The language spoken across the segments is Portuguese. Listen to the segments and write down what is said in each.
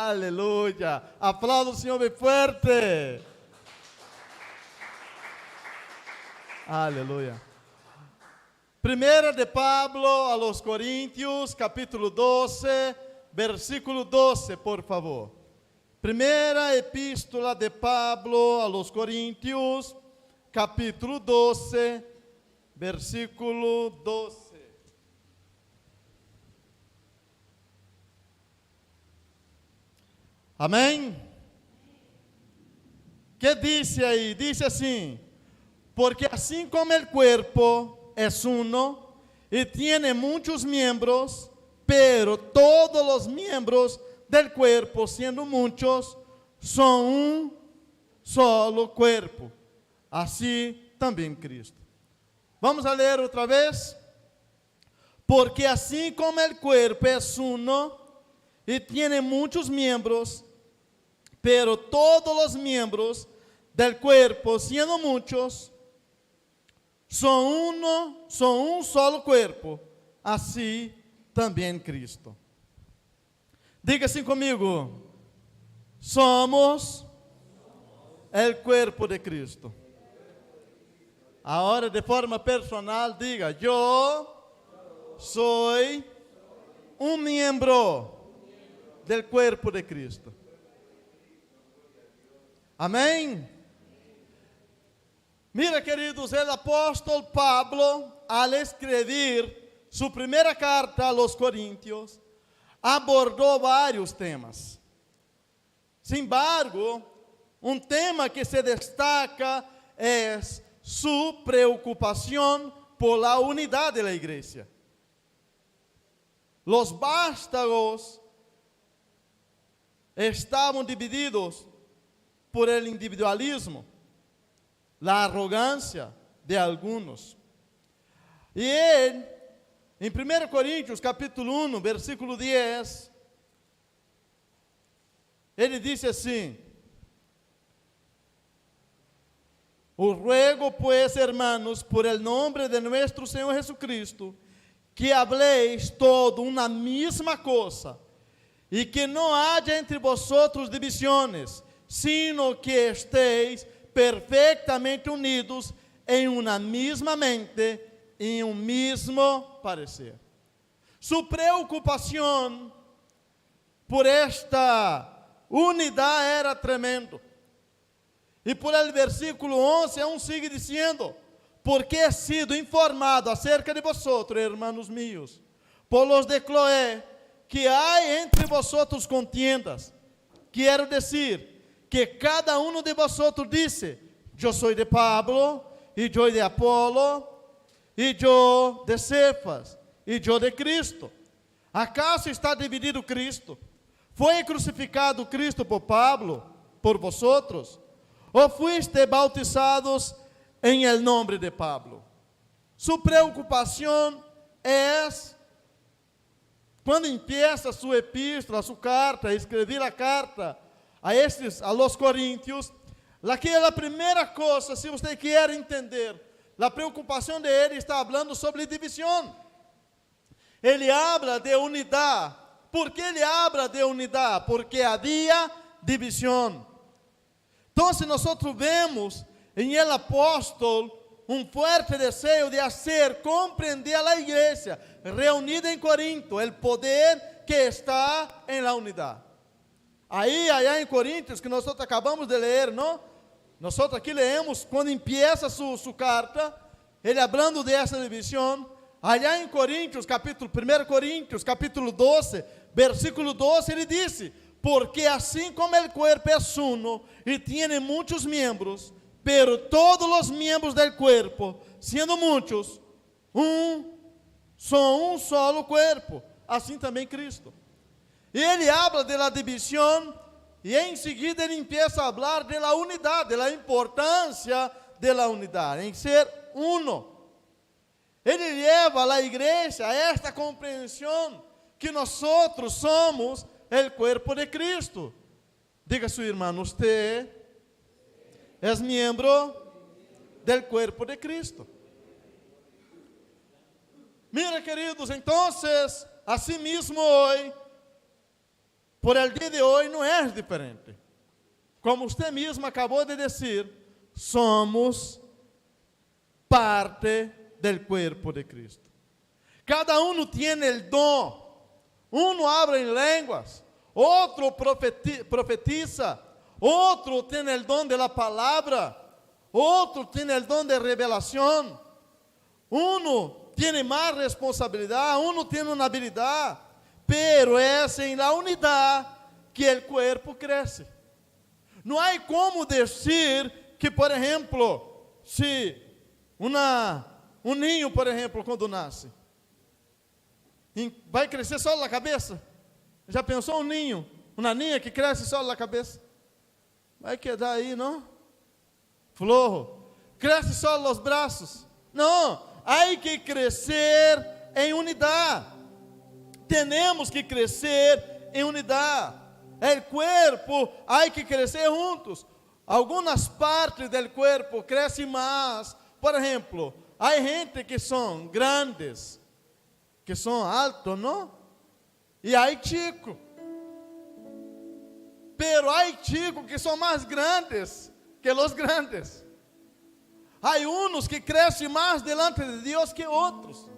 Aleluya. Aplauda al Señor muy fuerte. Aleluya. Primera de Pablo a los Corintios, capítulo 12, versículo 12, por favor. Primera epístola de Pablo a los Corintios, capítulo 12, versículo 12. Amém? ¿Qué dice ahí? Dice así: porque así como el cuerpo es uno y tiene muchos miembros, pero todos los miembros del cuerpo, siendo muchos, son un solo cuerpo. Así también Cristo. Vamos a leer otra vez. Porque así como el cuerpo es uno y tiene muchos miembros, pero todos los miembros del cuerpo, siendo muchos, son un solo cuerpo, así también Cristo. Diga assim comigo: somos el cuerpo de Cristo. Ahora, de forma personal, diga: yo soy un miembro del cuerpo de Cristo. Amém? Mira, queridos, el apóstolo Pablo, al escribir su primera carta a los Corintios, abordou vários temas. Sin embargo, um tema que se destaca é su preocupación por la unidad de la iglesia. Los vástagos estaban divididos por el individualismo, la arrogancia de algunos. E ele, em 1 Coríntios, capítulo 1, versículo 10, ele disse assim: os ruego, pues, hermanos, por el nombre de nuestro Señor Jesucristo, que habléis todo una misma cosa, y que no haya entre vosotros divisiones, sino que estéis perfectamente unidos en una misma mente y en un mismo parecer. Su preocupación por esta unidad era tremendo. E por el versículo 11 aún sigue diciendo: porque he sido informado acerca de vosotros, hermanos míos, por los de Cloé, que hay entre vosotros contiendas. Quiero decir que cada uno de vosotros dice: yo soy de Pablo, y yo de Apolo, y yo de Cefas, y yo de Cristo. ¿Acaso está dividido Cristo? ¿Fue crucificado Cristo por Pablo, por vosotros? ¿O fuiste bautizados en el nombre de Pablo? Su preocupación es, cuando empieza su epístola, su carta, a escribir la carta a los Corintios, la primera cosa, si usted quiere entender, la preocupación de él está hablando sobre división. Ele habla de unidad. ¿Por qué ele habla de unidad? Porque había división. Entonces nosotros vemos en el apóstol un fuerte deseo de hacer comprender a la iglesia reunida en Corinto el poder que está en la unidad. Allá en Corintios, que nosotros acabamos de leer, ¿no? Nosotros aquí leemos cuando empieza su carta, ele hablando de esa división. Allá en Corintios, 1 Corintios, capítulo 12, versículo 12, ele dice: porque así como el cuerpo es uno y tiene muchos miembros, pero todos los miembros del cuerpo, siendo muchos, son un solo cuerpo, así también Cristo. Y ele habla de la división y enseguida ele empieza a hablar de la unidad, de la importancia de la unidad, en ser uno. Ele lleva a la iglesia a esta comprensión que nosotros somos el cuerpo de Cristo. Diga a su hermano: usted es miembro del cuerpo de Cristo. Mira, queridos, entonces, así mismo hoy, por el día de hoy no es diferente. Como usted mismo acabó de decir, somos parte del cuerpo de Cristo. Cada uno tiene el don. Uno habla en lenguas, otro profetiza, otro tiene el don de la palabra, otro tiene el don de revelación. Uno tiene más responsabilidad, uno tiene una habilidad, pero es en la unidad que el cuerpo crece. No hay como decir que, por ejemplo, si un niño, por ejemplo, quando nasce, vai crescer só na cabeça? Já pensou um ninho? Uma ninha que cresce só na cabeça? Vai quedar aí, não? Flor, cresce só nos braços? Não, há que crescer em unidade. Temos que crescer em unidade. O corpo há que crescer juntos. Algumas partes do corpo crescem mais. Por exemplo, há gente que são grandes, que são altos, não? E há chicos. Pero há chicos que são mais grandes que os grandes. Há uns que crescem mais delante de Deus que outros.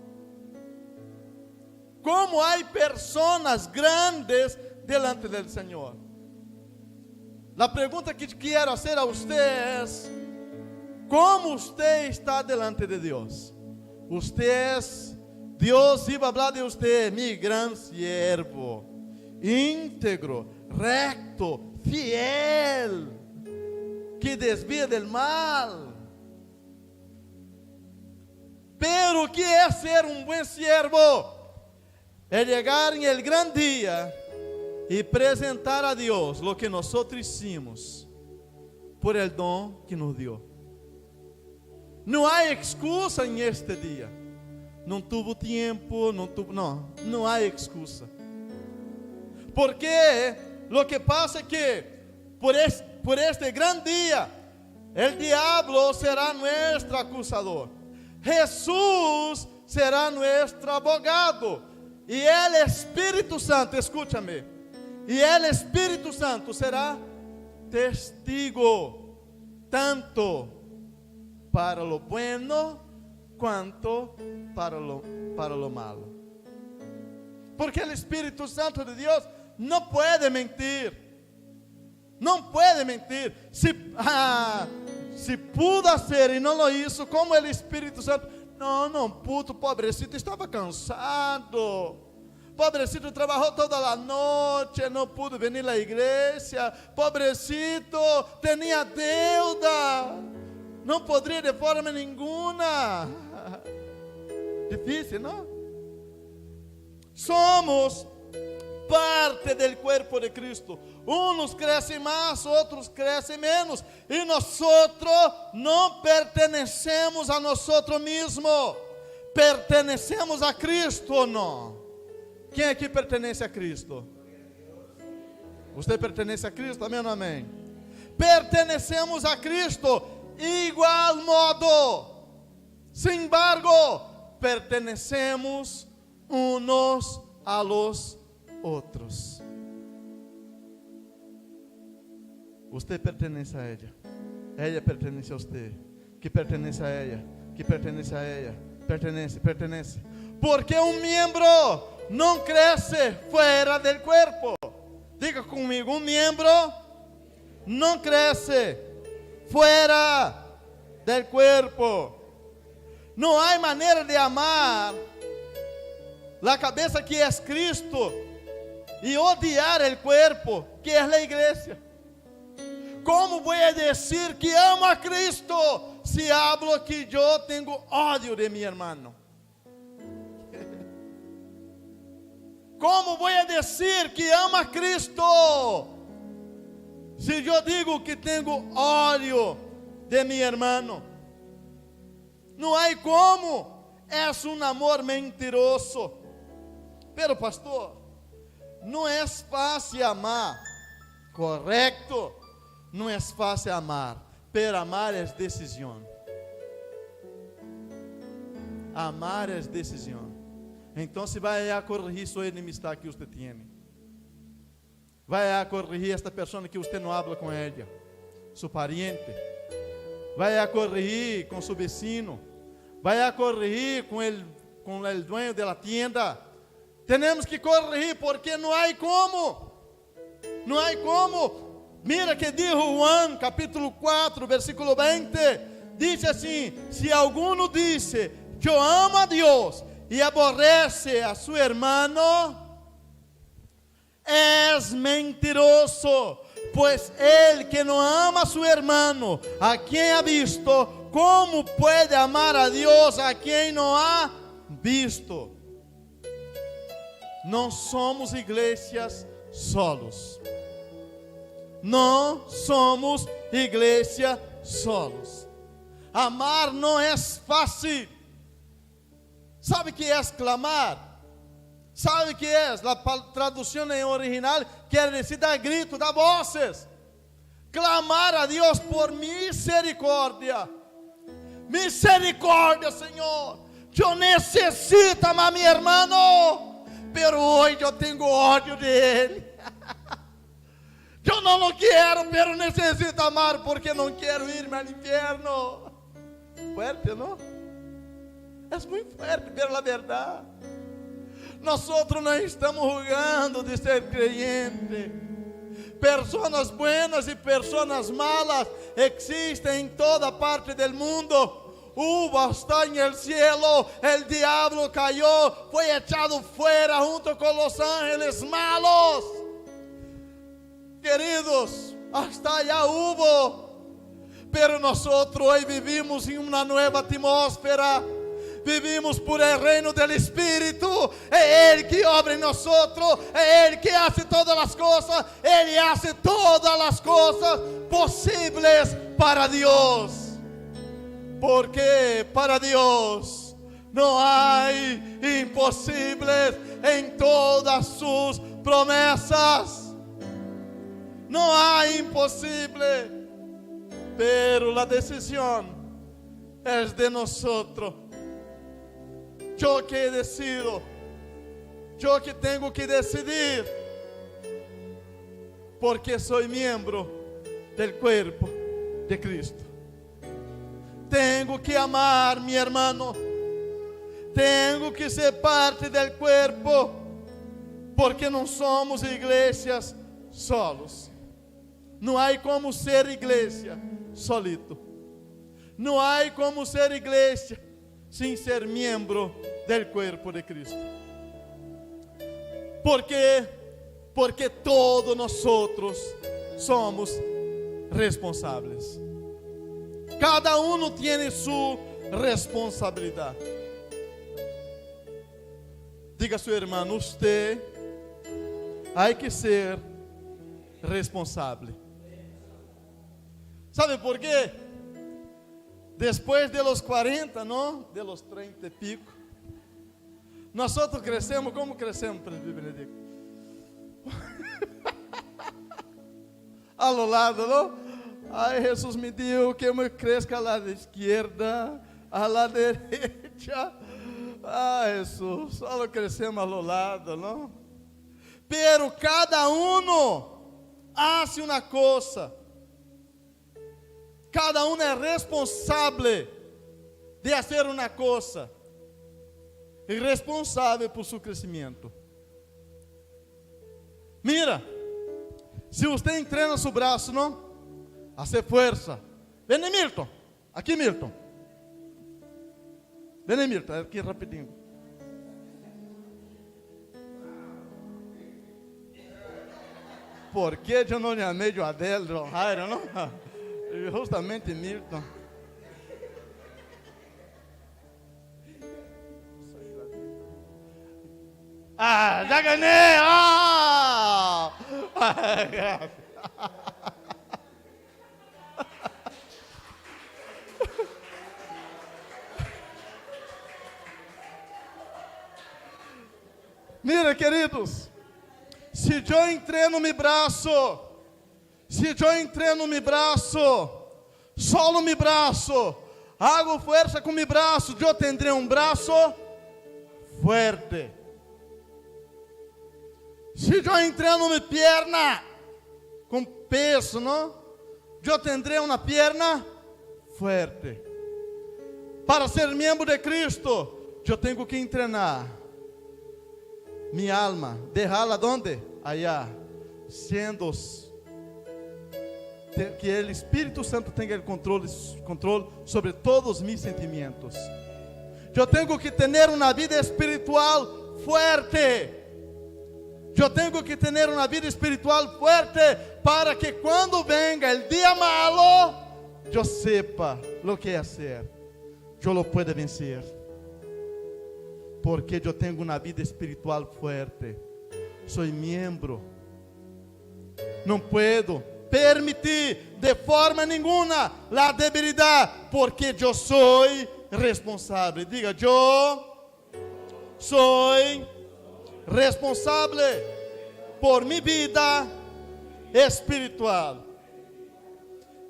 Como há pessoas grandes delante do Senhor. A pergunta que quero fazer a você é: como você está delante de Deus? Deus iba a falar de você, mi gran siervo, íntegro, recto, fiel, que desvia del mal. Pero o que é ser um bom siervo? É chegar em el gran dia e apresentar a Deus lo que nós hicimos por el dom que nos deu. Não há excusa em este dia. Não tuvo tempo, não há excusa. Porque lo que pasa é que por este gran dia, el diablo será nuestro acusador. Jesús será nuestro abogado. E el Espírito Santo, escúchame, e el Espírito Santo será testigo, tanto para lo bueno quanto para lo malo. Porque o Espírito Santo de Deus não pode mentir. Não pode mentir. Se pudo ser e não lo hizo, como o Espírito Santo. Não puto, pobrecito, estava cansado. Pobrecito trabalhou toda a noite, não pudo vir à igreja. Pobrecito, tinha deuda. Não poderia de forma nenhuma. Difícil, não? Somos parte do corpo de Cristo. Uns crescem mais, outros crescem menos. E nós não pertenecemos a nós mesmos. Pertenecemos a Cristo ou não? Quem aqui pertence a Cristo? Você pertence a Cristo? Amém ou não amém? Pertenecemos a Cristo igual modo. Sin embargo, pertenecemos unos a los outros. Você pertence a ela pertence a você, que pertence a ela, que pertence a ela, pertence. Porque um membro não cresce fora do corpo. Diga comigo, um membro não cresce fora do corpo. Não há maneira de amar a cabeça que é Cristo e odiar o corpo que é a igreja. Como vou dizer que amo a Cristo se hablo que eu tenho ódio de meu irmão? Como vou dizer que amo a Cristo se eu digo que tenho ódio de meu irmão? Não há como. É um amor mentiroso. Pero pastor, não é fácil amar. Correto. Não é fácil amar. Pero amar é decisão. Amar é decisão. Então se vai a corrigir sua enemistade que você tem. vai a corrigir esta pessoa que você não habla com ela, seu pariente. Vai a corrigir com seu vecino. Vai a corrigir com o dueño de la tienda. Temos que corrigir porque não há como. Não há como. Mira que dijo Juan, capítulo 4, versículo 20. Diz assim: se alguno dice, eu amo a Deus, e aborrece a su hermano, es mentiroso. Pues el que no ama a su hermano, a quien ha visto, ¿cómo puede amar a Dios a quien no ha visto? Não somos igrejas solos. Não somos igreja solos. Amar não é fácil. ¿Sabe que é clamar? ¿Sabe que é? A tradução em original quer dizer dar grito, dar voces. Clamar a Deus por misericórdia. Misericórdia, Senhor. Eu necessito amar meu irmão, pero hoje eu tenho ódio dele. Eu não quero, pero necessito amar porque não quero ir-me ao inferno. Fuerte, não? É muito fuerte, pero la verdade. Nós não estamos jugando de ser creyente. Personas buenas e personas malas existem em toda parte do mundo. Uva está en el cielo, el diablo cayó, fue echado fuera junto con los ángeles malos. Queridos, hasta allá hubo, pero nosotros hoy vivimos en una nueva atmósfera. Vivimos por el reino del Espíritu. É Ele que obra em nós, é Ele que hace todas as coisas. Ele hace todas as coisas possíveis para Deus. Porque para Deus não há impossíveis em todas sus promessas. Não há impossível. Pero a decisão é de nós. Eu que decido, eu que tenho que decidir, porque sou membro do corpo de Cristo. Tenho que amar meu irmão, tenho que ser parte do corpo, porque não somos igrejas solos. Não há como ser igreja solito. Não há como ser igreja sem ser membro do corpo de Cristo. Porque todos nós somos responsáveis. Cada um tem sua responsabilidade. Diga a seu irmão: você há que ser responsável. ¿Sabe por quê? Depois de los 40, não? De los 30 e pico, nós crescemos. Como crescemos, presbítero Benedicto? A lo lado, não? Ai, Jesus me deu que eu me cresça a la esquerda, a la derecha. Ah, Jesus, só crescemos a lo lado, não? Pero cada hace uma coisa. Cada um é responsável de fazer uma coisa e responsável por seu crescimento. Mira, se você entrena seu braço, não? Hace força. Vem, Milton. Aqui, Milton. Vem, Milton. Aqui rapidinho. Por que eu não chamei de Adel, John Jairo, não? Justamente Milton. Ah, já ganhei! Ah! Mira, queridos, se eu entreno meu braço, solo mi braço, hago fuerza con mi braço, eu tendré um braço fuerte. Se eu entreno minha perna com peso, não? Eu terei uma perna forte. Para ser membro de Cristo, eu tenho que treinar minha alma, deixá-la onde? Allá, sendo que o Espírito Santo tenha o controle sobre todos os meus sentimentos. Eu tenho que ter uma vida espiritual forte. Eu tenho que ter uma vida espiritual forte para que quando venga o dia malo, eu sepa o que fazer. Eu lo puedo vencer. Porque eu tenho uma vida espiritual forte. Sou membro. Não puedo permitir de forma nenhuma a debilidade, porque eu sou responsável. Diga, eu sou responsável por minha vida espiritual.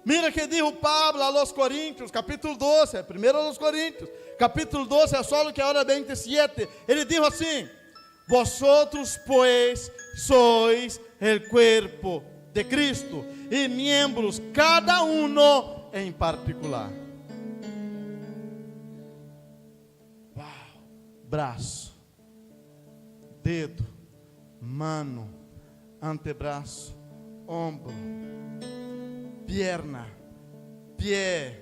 Mira que dijo Pablo a los Coríntios, capítulo 12, primeiro a los Coríntios, capítulo 12, só que agora 27, ele dijo assim: vosotros pues sois el cuerpo de Cristo e miembros cada uno em particular. Uau. Braço, dedo, mano, antebraço, ombro, pierna, pie,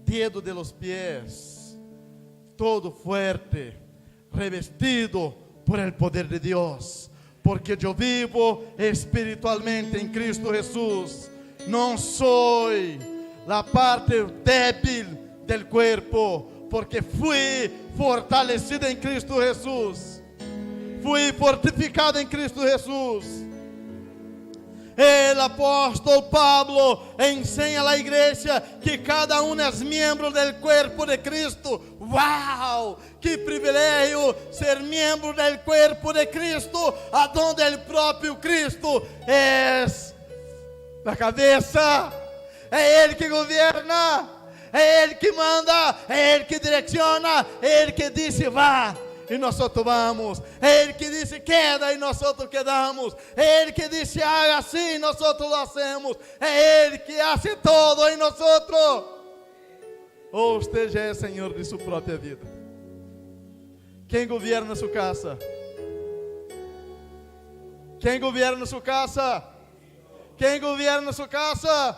dedo de los pies, todo fuerte, revestido por el poder de Dios, porque eu vivo espiritualmente em Cristo Jesus. Não sou a parte débil del cuerpo, porque fui fortalecido em Cristo Jesus, fui fortificado em Cristo Jesus. O apóstolo Pablo ensina à igreja que cada um é membro do corpo de Cristo. ¡Wow! ¡Qué privilegio ser membro do corpo de Cristo! Aonde o próprio Cristo é a cabeça, é Ele que governa, é Ele que manda, é Ele que direciona, é Ele que diz vá. E nós vamos. É Ele que disse queda e nós quedamos. É Ele que disse haga assim e nós lo hacemos. É Ele que hace todo em nós. Ou você já é Senhor de sua própria vida? Quem governa sua casa? Quem governa sua casa? Quem governa sua casa?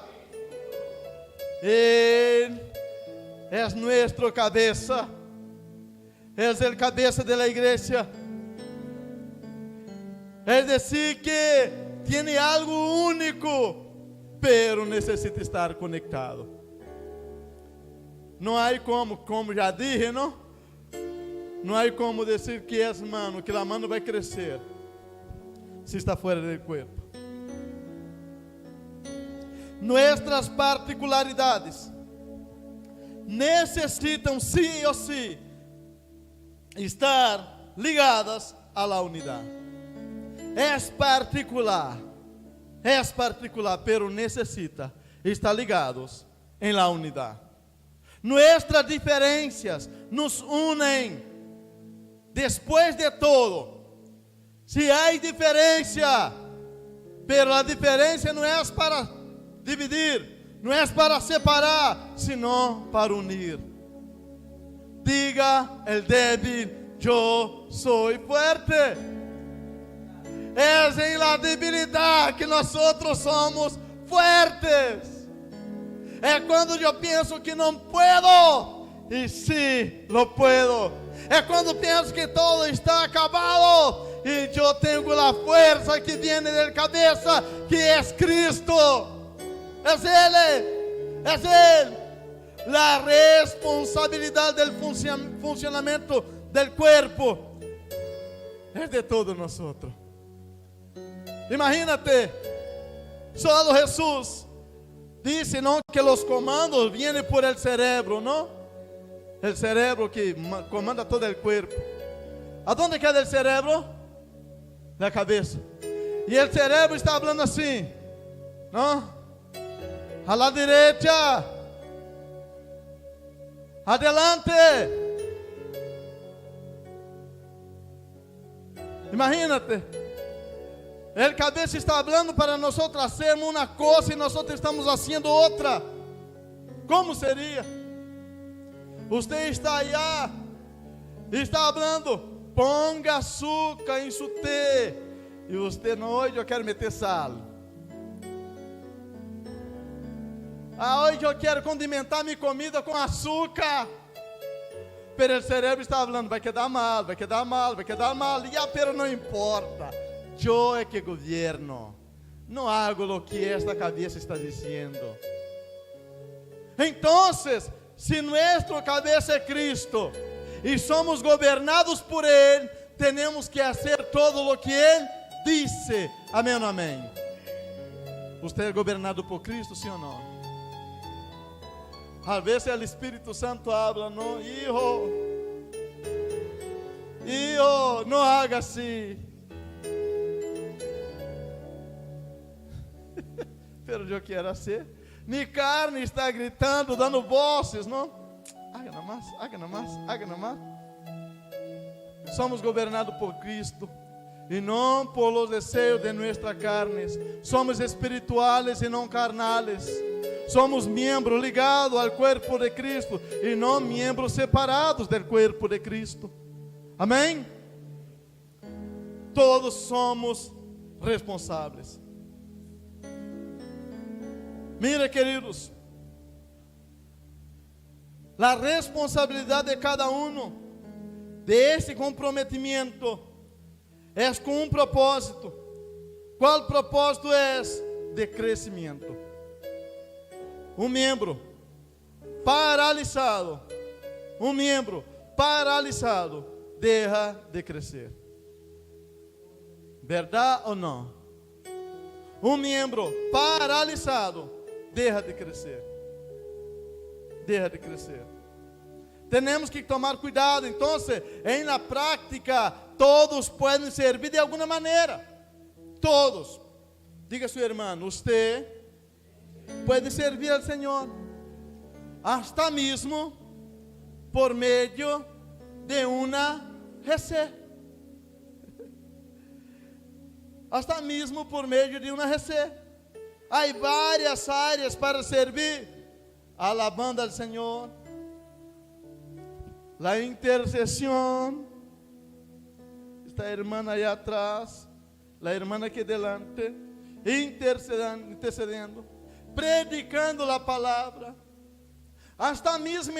Ele é nossa cabeça. É o cabeça da igreja. É dizer que tem algo único, pero necessita estar conectado. Não há como já dije, não? Não há como dizer que é mano, que a mano vai crescer se está fora do corpo. Nuestras particularidades necessitam sim ou sim estar ligadas à la unidade. É particular, pero necessita estar ligados em la unidade. Nuestras diferenças nos unem. Después de todo, se há diferença, pero a diferença não é para dividir, não é para separar, sino para unir. Diga el débil, yo soy fuerte. Es en la debilidad que nosotros somos fuertes. É quando eu penso que não puedo, e sim, lo puedo. É quando penso que todo está acabado, e eu tenho a força que vem da cabeça, que é Cristo. É Ele. La responsabilidade do funcionamento do corpo é de todos nós. Imagínate, só Jesus disse não que os comandos vêm por el cerebro, não? O cerebro que comanda todo o corpo. Aonde queda o cerebro? Na cabeça. E o cerebro está falando assim, não? A la derecha. Adelante. Imagínate. El cabeça está falando para nós hacermos uma coisa e nós estamos fazendo outra. Como seria? Você está allá, está falando, ponga açúcar em seu té. E você, não, hoje eu quero meter sal. Hoje eu quero condimentar minha comida com açúcar. Pero o cérebro está falando, vai quedar mal, vai quedar mal, vai quedar mal. Pero não importa. Eu é que governo. Não hago o que esta cabeça está dizendo. Então, se nossa cabeça é Cristo e somos governados por Ele, temos que fazer todo o que Ele disse. Amém ou não amém? Você é governado por Cristo, sim ou não? A vezes o Espírito Santo habla, não, hijo, não haga assim. Pero eu quero ser. Minha carne está gritando, dando vozes, não? Haga namás, haga namás, haga namás. Somos governados por Cristo e não por los desejos de nuestra carne. Somos espirituales e não carnales. Somos miembros ligados ao corpo de Cristo e não miembros separados do corpo de Cristo. Amém? Todos somos responsáveis. Mira, queridos, a responsabilidade de cada um de esse comprometimento é com um propósito. Qual propósito é? De crescimento. Um membro paralisado, deixa de crescer. Verdade ou não? Um membro paralisado deixa de crescer. Deixa de crescer. Temos que tomar cuidado. Então, em la prática, todos podem servir de alguma maneira. Todos. Diga a seu irmão, você pode servir ao Senhor, hasta mesmo por meio de uma recé. Hasta mesmo por meio de uma recé. Há várias áreas para servir. Alabando ao Senhor, a intercessão. Está a irmã aí atrás, a irmã aqui delante, intercedendo, predicando a palavra, hasta mesmo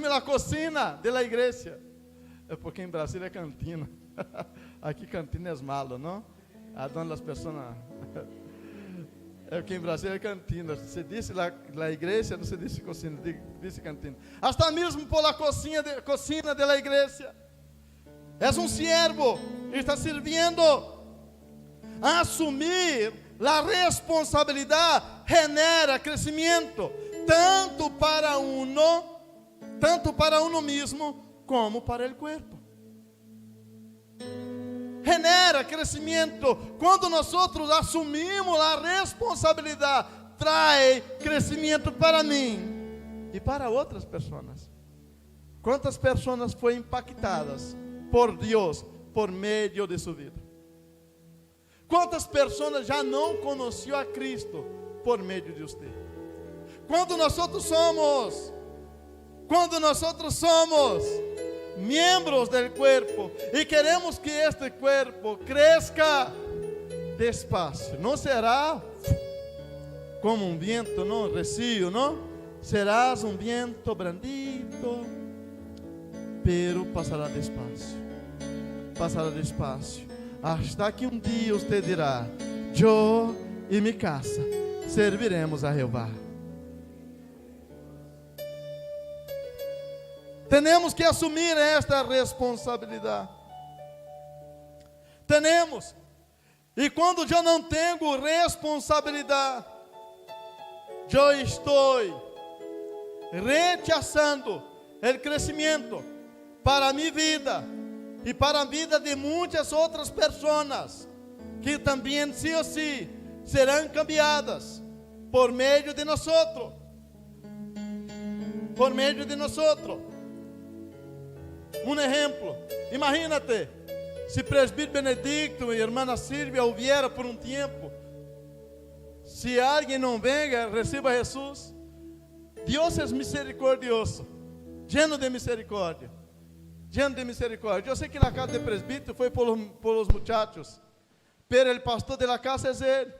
na cocina da igreja. É porque em Brasília é cantina. Aqui cantina é malo, não? A dona das pessoas. É que em Brasília é cantina. Você disse lá igreja, não se disse cocina, disse cantina. Hasta mesmo por la cocina da igreja. És um siervo, está servindo. Assumir a responsabilidade genera crescimento, tanto para uno mesmo, como para o corpo. Genera crescimento. Quando nós assumimos a responsabilidade, traz crescimento para mim e para outras pessoas. Quantas pessoas foram impactadas por Deus por meio de sua vida? Quantas pessoas já não conheciam a Cristo por meio de você? Quando nós somos membros do corpo e queremos que este corpo cresça despacio, não será como um vento, não, recio, não? Serás um vento brandito, pero passará despacio, hasta que um dia você dirá: eu e minha casa serviremos a Jeová. Temos que assumir esta responsabilidade. Temos. E quando eu não tenho responsabilidade, eu estou rechazando o crescimento para a minha vida e para a vida de muitas outras pessoas que também, sim ou sim, serão cambiadas por meio de nós. Por meio de nós. Um exemplo, imagínate, se presbítero Benedicto e irmã Silvia hubiera por um tempo, se alguém não venga, receba Jesus. Deus é misericordioso, lleno de misericórdia, lleno de misericórdia. Eu sei que na casa de presbítero foi por los muchachos, pero el pastor de la casa es él,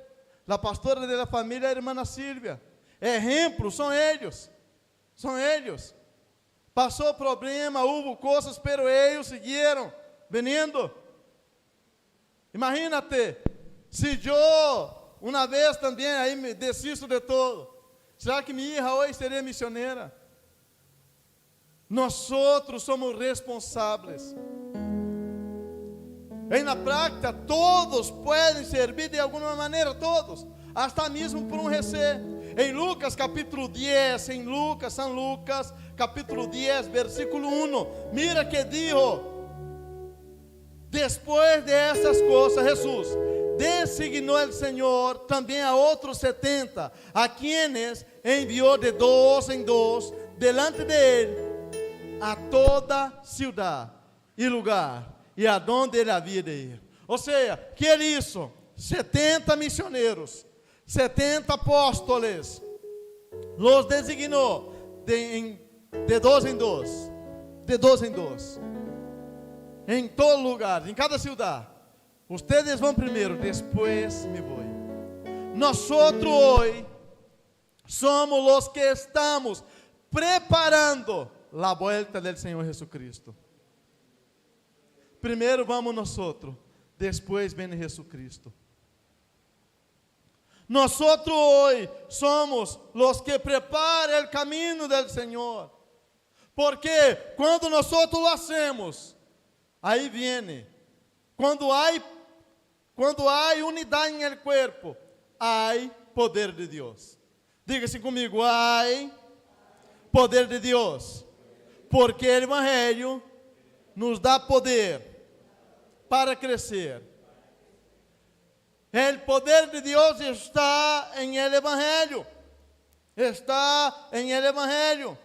la pastora de la familia es hermana Silvia. Ejemplo, são eles, são eles. Passou problema, houve coisas, pero eles seguiram venindo. Imagínate, se eu uma vez também aí me desisto de todo, será que minha hija hoje seria missioneira? Nós somos responsáveis. Na prática, todos podem servir de alguma maneira, todos, até mesmo por um recé. Em Lucas capítulo 10, São Lucas capítulo 10, versículo 1, mira que dijo: después de estas cosas, Jesús designó el Señor también a otros 70, a quienes envió de dos en dos delante de él a toda ciudad y lugar e aonde ele havia de ir. Ou seja, que era isso? 70 missioneiros, 70 apóstolos, los designou de dois em dois, de dois em dois, em todo lugar, em cada cidade. Ustedes vão primeiro, depois me vou. Nós hoje somos os que estamos preparando a volta do Senhor Jesucristo. Primeiro vamos nós, depois vem Jesus Cristo. Nós hoje somos os que preparam o caminho do Senhor. Porque quando nós lo hacemos, aí vem. Quando há unidade em el cuerpo, há poder de Deus. Diga-se comigo, há poder de Deus. Porque o Evangelho nos dá poder para crescer. O poder de Deus está em el Evangelho. Está em el Evangelho.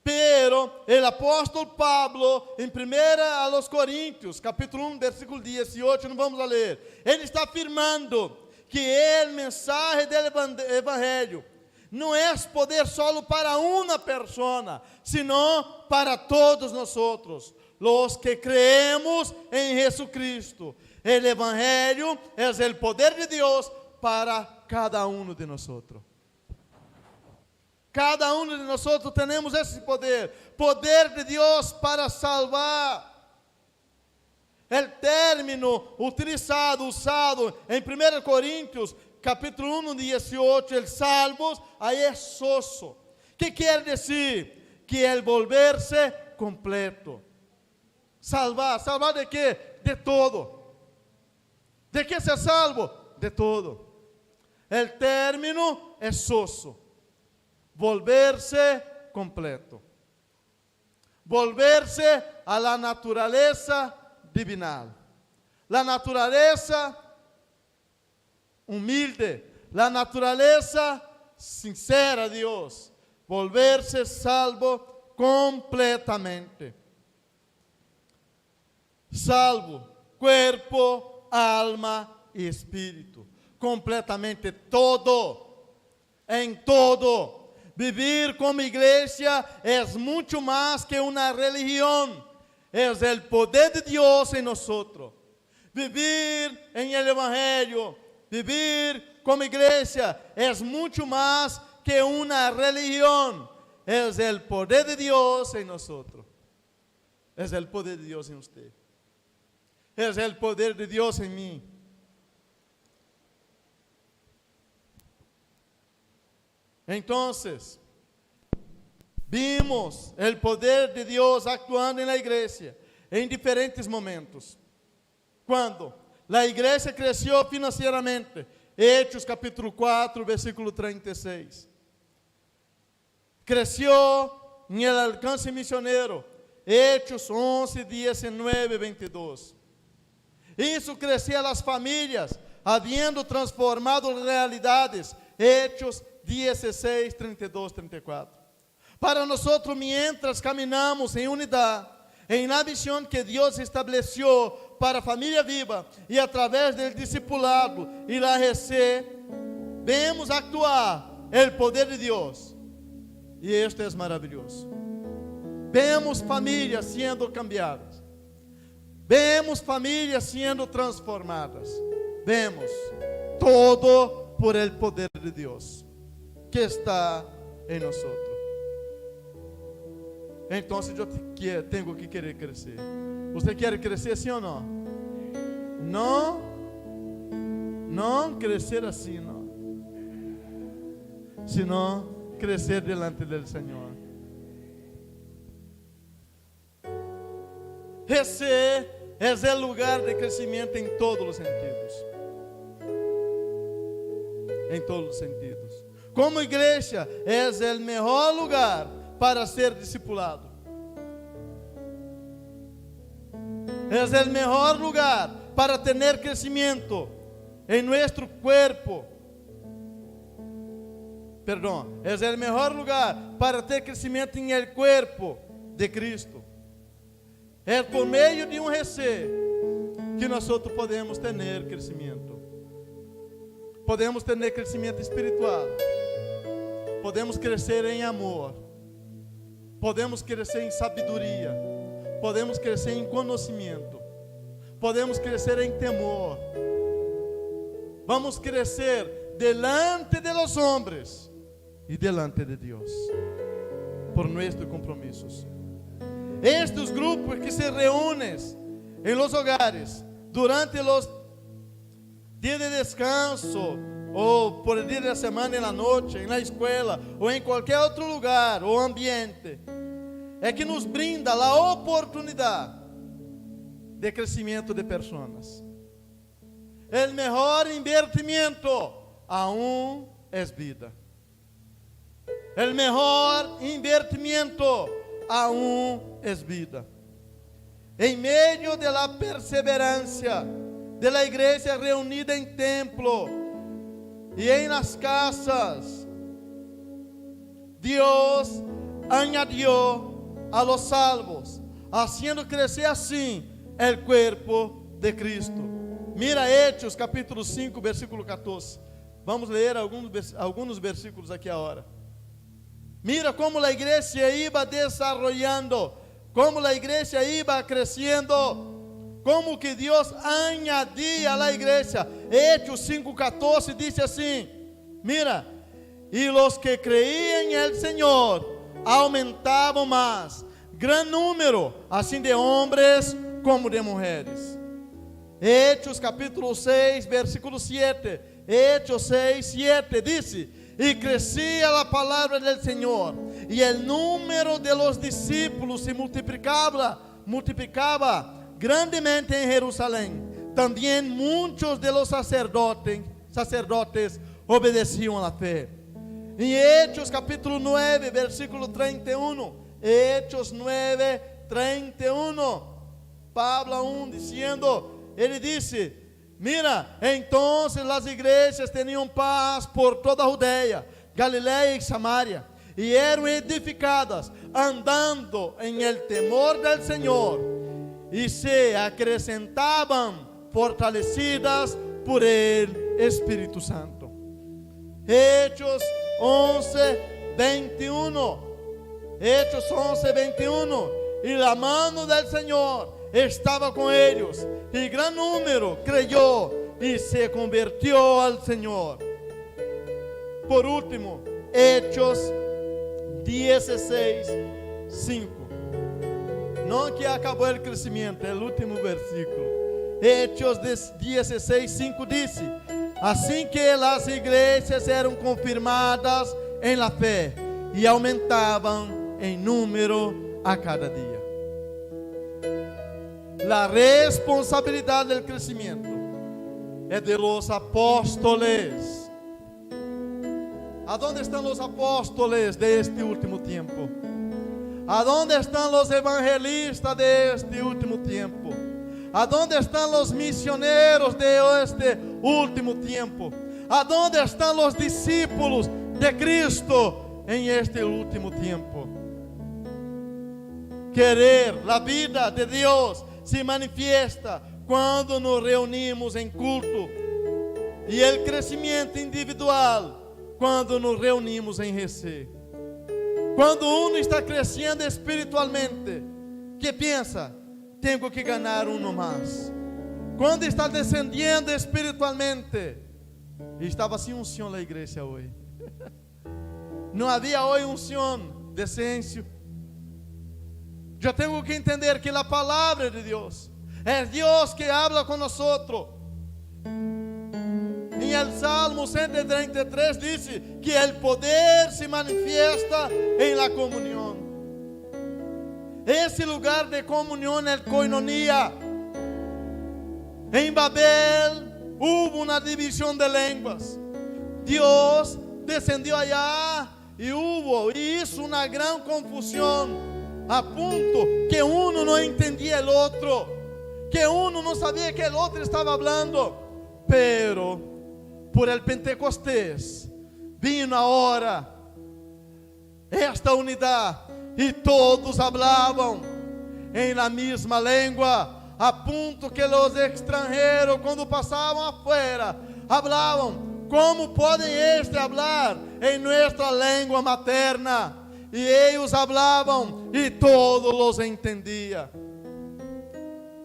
Pero el apóstolo Pablo, em 1 Coríntios, capítulo 1, versículo 18, não vamos a ler. Ele está afirmando que o mensagem do Evangelho não é poder solo para uma persona, sino para todos nós, los que creemos em Jesucristo. O Evangelho é o poder de Deus para cada um de nós. Cada um de nós temos esse poder, poder de Deus para salvar. O término usado em 1 Coríntios, capítulo 1, 18, el salvos, aí é soso. Que quer dizer? Que el volver-se completo. Salvar de quê? De todo. De que ser salvo? De todo. O término é soso. Volver-se completo. Volver-se a la naturaleza divinal. La naturaleza humilde. La naturaleza sincera de Dios. Volver-se salvo completamente. Salvo, cuerpo, alma e espírito. Completamente todo. Em todo. Vivir como igreja é muito mais que uma religião. É o poder de Deus em nós. Vivir em el Evangelho, vivir como igreja é muito mais que uma religião. É o poder de Deus em nós. É o poder de Deus em você. É o poder de Deus em mim. Então, vimos o poder de Deus actuando na igreja em diferentes momentos. Quando a igreja cresceu financeiramente, Hechos capítulo 4, versículo 36. Cresceu em el alcance missioneiro, Hechos 11, 19, 22. Isso crescia as famílias, havendo transformado realidades, Hechos 16, 32, 34. Para nós, mientras caminhamos em unidade, en la visión que Dios estableció para Familia Viva y a través del discipulado y la GC, vemos actuar el poder de Dios. Y esto es maravilloso. Vemos familias siendo cambiadas. Vemos familias siendo transformadas. Vemos todo por el poder de Dios que está en nosotros. Entonces yo tengo que querer crecer. ¿Usted quiere crecer sí o no? No crecer así, no. Sino crecer delante del Señor. Ese es el lugar de crecimiento en todos los sentidos. En todos los sentidos. Como iglesia, es el mejor lugar para ser discipulado. Es el mejor lugar para tener crecimiento en nuestro cuerpo. Perdón, es el mejor lugar para ter crescimento en el cuerpo de Cristo. É por meio de GC que nós podemos ter crescimento. Podemos ter crescimento espiritual. Podemos crescer em amor. Podemos crescer em sabedoria. Podemos crescer em conhecimento. Podemos crescer em temor. Vamos crescer delante de los hombres e delante de Deus por nossos compromissos. Estes grupos que se reúnem em los hogares durante os dias de descanso ou por el dia da semana en la noche, en la escuela ou em qualquer outro lugar ou ambiente, é que nos brinda a oportunidade de crescimento de pessoas. O melhor investimento aún é vida. O melhor investimento aún é vida. Em meio de la perseverancia de la igreja reunida em templo e em las casas, Deus añadió a los salvos, haciendo crecer assim el cuerpo de Cristo. Mira Hechos capítulo 5, versículo 14. Vamos ler alguns versículos aqui agora. Mira como a igreja iba desarrollando, como a igreja iba crescendo, como que Deus añadía a la igreja. Hechos 5:14 diz assim: mira, e los que creían en el Señor aumentavam mais, gran número, assim de hombres como de mujeres. Hechos capítulo 6, versículo 7. Hechos 6, 7 dice: y crecía la palabra del Señor, y el número de los discípulos se multiplicaba grandemente en Jerusalén. También muchos de los sacerdotes obedecían a la fe. En Hechos capítulo 9, versículo 31. Hechos 9, 31. Pablo aún diciendo, ele disse: mira, entonces las iglesias tenían paz por toda Judea, Galilea y Samaria, y eran edificadas andando en el temor del Señor, y se acrecentaban fortalecidas por el Espíritu Santo. Hechos 11, 21. Hechos 11, 21. Y la mano del Señor estaba con ellos, y gran número creyó y se convirtió al Señor. Por último, Hechos 16, 5. No que acabó el crecimiento, el último versículo. Hechos 16, 5 dice: así que las iglesias eran confirmadas en la fe y aumentaban en número a cada día. La responsabilidad del crecimiento es de los apóstoles. ¿A dónde están los apóstoles de este último tiempo? ¿A dónde están los evangelistas de este último tiempo? ¿A dónde están los misioneros de este último tiempo? ¿A dónde están los discípulos de Cristo en este último tiempo? querer, a vida de Deus se manifiesta quando nos reunimos em culto, e o crescimento individual quando nos reunimos em recê. Quando um está crescendo espiritualmente, que pensa, tenho que ganhar um mais. Quando está descendendo espiritualmente, estava sem unção na igreja hoje. Não havia hoje unção, decência. Eu tenho que entender que a palavra de Deus é Deus que habla com nós. Em el Salmo 133 diz que o poder se manifesta em la comunhão. Esse lugar de comunhão é coinonia. Em Babel houve uma divisão de línguas. Deus descendeu allá e houve isso uma grande confusão, a ponto que um não entendia o outro, que um não sabia que o outro estava falando. Pero por el Pentecostés vino a hora esta unidade e todos falavam em la mesma língua, a ponto que os estrangeiros, quando passavam afuera, falavam: como podem falar em nossa língua materna? E eles falavam e todos os entendiam.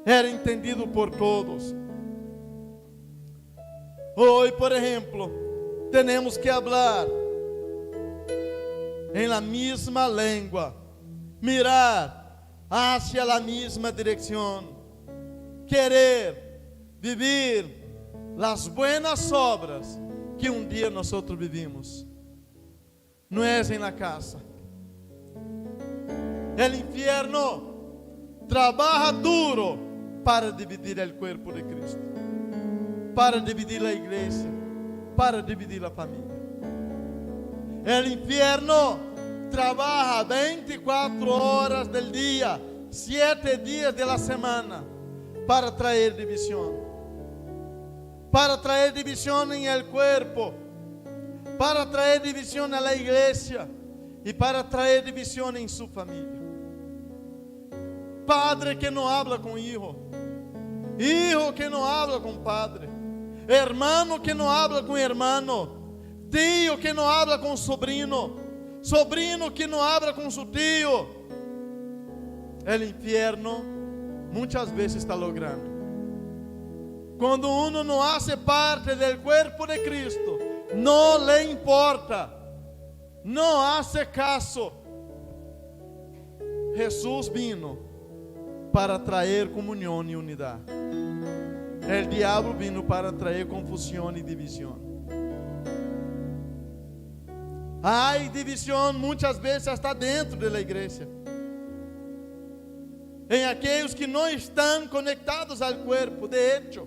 Era entendido por todos. Hoje, por exemplo, temos que falar em la mesma língua, mirar hacia la mesma direção, querer vivir las buenas obras que um dia nós vivimos. Não é em la casa. O inferno trabalha duro para dividir o corpo de Cristo, para dividir a igreja, para dividir a família. O inferno trabalha 24 horas do dia, 7 dias da semana, para trazer divisão, para trazer divisão em el corpo, para trazer divisão na igreja e para trazer divisão em sua família. Padre que não habla com hijo, hijo que não habla com padre, hermano que não habla com hermano, tio que não habla com sobrino, sobrino que não habla com seu tio. O inferno muitas vezes está logrando. Quando uno não hace parte do corpo de Cristo, não le importa, não hace caso. Jesus vino para trazer comunhão e unidade. O diabo vino para trazer confusão e divisão. Há divisão muitas vezes está dentro da igreja, em aqueles que não estão conectados ao corpo. De hecho,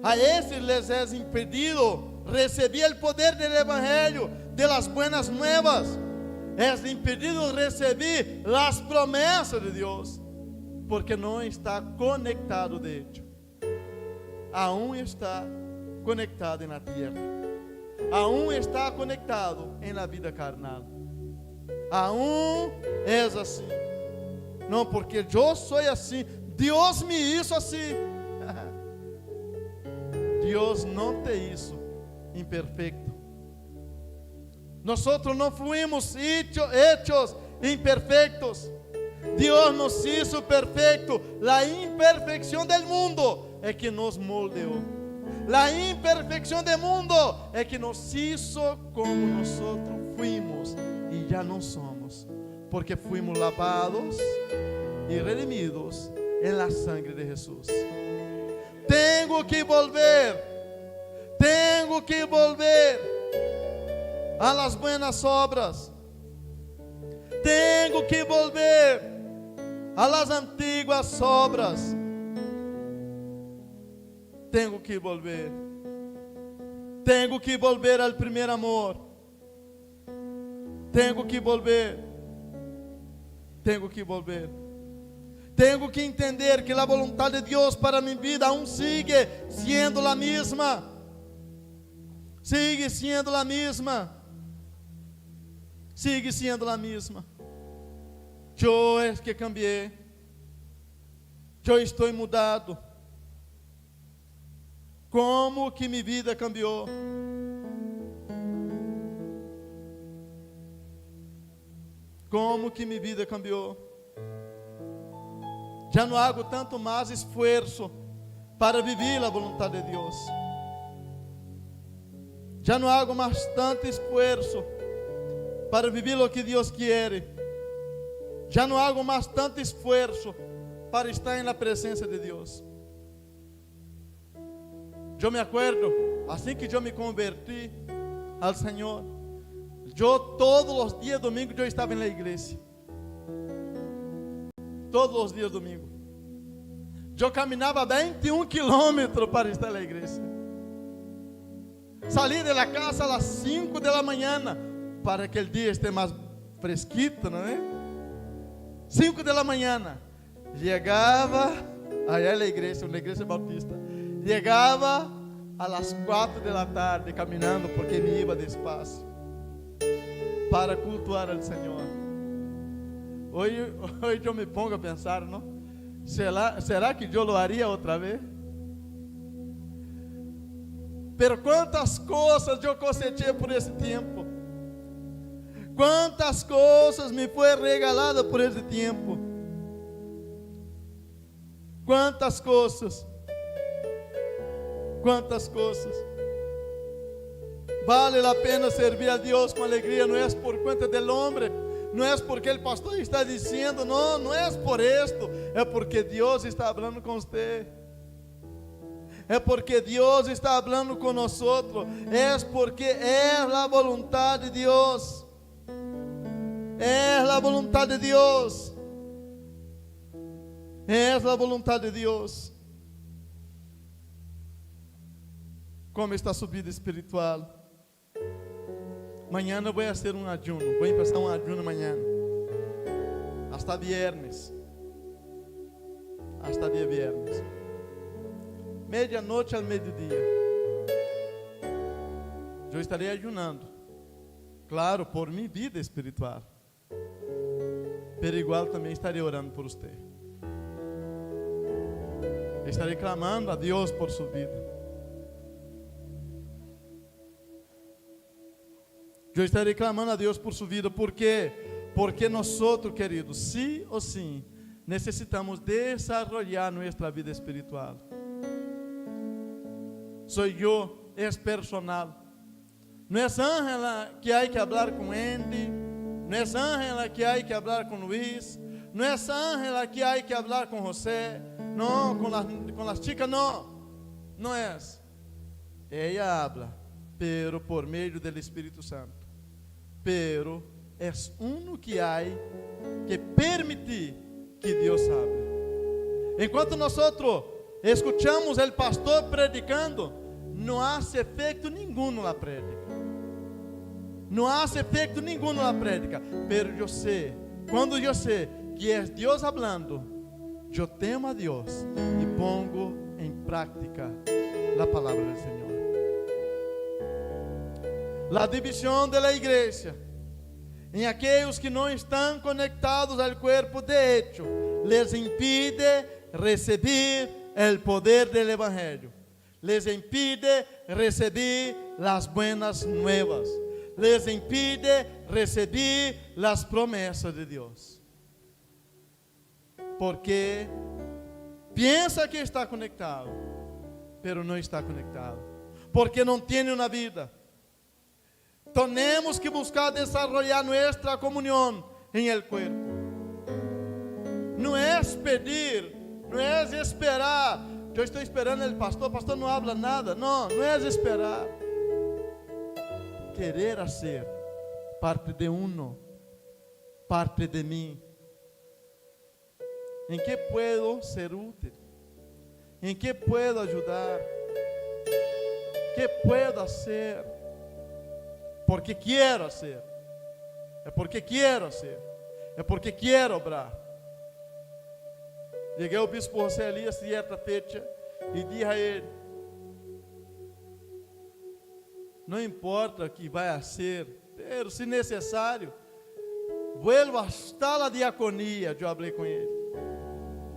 a esses les é impedido receber o poder do evangelho, de las buenas nuevas. É impedido receber as promessas de Deus, porque não está conectado. De hecho, aún está conectado na terra, aún está conectado em la vida carnal, aún é assim. Não, porque eu sou assim, Deus me hizo assim. Deus não te hizo imperfeito. Nós não fuimos hechos imperfeitos. Deus nos hizo perfeito. A imperfeição do mundo é que nos moldeou. A imperfeição do mundo é que nos hizo como nós fuimos e já não somos, porque fuimos lavados e redimidos em la sangre de Jesus. Tenho que volver a las buenas obras. Tenho que volver a las antiguas obras. Tenho que volver ao primeiro amor. Tenho que volver. Tenho que entender que a vontade de Deus para minha vida aún sigue sendo a mesma. Sigue sendo a mesma. Eu é que cambiei. Eu estou mudado. Como que minha vida cambiou? Como que minha vida cambiou? Já não hago tanto mais esforço para viver a vontade de Deus. Já não hago mais tanto esforço para viver o que Deus quer. Já não hago mais tanto esforço para estar na presença de Deus. Eu me acuerdo, assim que eu me converti ao Senhor, eu todos os dias domingo eu estava na igreja. Todos os dias domingo. Eu caminhava 21 quilômetros para estar na igreja. Saí da casa às 5 da manhã para que o dia esteja mais fresquito, não é? 5 da manhã. Chegava aí na igreja bautista. Chegava às 4 da tarde caminhando porque me ia despacio para cultuar ao Senhor. Hoje eu me pongo a pensar, não? Será que eu lo haria outra vez? Pero quantas coisas eu cosechei por esse tempo. Quantas coisas me foi regalada por esse tempo. Quantas coisas. Quantas coisas. Vale a pena servir a Deus com alegria. Não é por conta do homem. Não é porque o pastor está dizendo. Não, não é por isto. É porque Deus está falando com você. É porque Deus está falando com nós. É porque é a vontade de Deus. É a vontade de Deus. É a vontade de Deus. Como está a subida espiritual? Amanhã eu vou fazer um ayuno. Vou empezar um ayuno amanhã. Hasta viernes. Hasta dia viernes. Meia-noite ao meio-dia. Eu estarei ayunando. Claro, por minha vida espiritual. Pero igual também estarei orando por você. Estarei clamando a Deus por sua vida. Eu estarei clamando a Deus por sua vida. ¿Por quê? Porque nós, queridos, sim ou sim, necessitamos desarrollar nossa vida espiritual. Sou eu, é personal. Não é Ángela que há que falar com Andy. Não é Ángela que há que falar com Luiz. Não é Ángela que há que falar com José. Não, com as chicas, não. Não é. Ela habla, pero por meio do Espírito Santo. Pero é uno que há que permitir que Deus hable. Enquanto nós escuchamos o pastor predicando, não há efeito nenhum na prédica. Não há efeito nenhum na prédica. Pero eu sei, quando eu sei que é Deus falando, eu temo a Deus e pongo em prática a palavra do Senhor. A divisão da igreja em aqueles que não estão conectados ao corpo, de hecho, les impide receber o poder do evangelho, les impide receber as buenas nuevas, les impide receber as promessas de Deus, porque pensa que está conectado, pero não está conectado, porque não tem uma vida. Temos que buscar desarrollar nossa comunhão em el cuerpo. Não é pedir, não é esperar. Eu estou esperando o pastor não habla nada. Não, não é esperar. Querer ser parte de uno, parte de mim. Em que puedo ser útil? Em que puedo ajudar? Que puedo ser? Porque quero ser. É porque quero ser. É porque quero obrar. Cheguei ao bispo José Elias certa feita e disse a ele: não importa o que vai ser, pero se necessário, vuelvo hasta la diaconía. Yo hablé con él.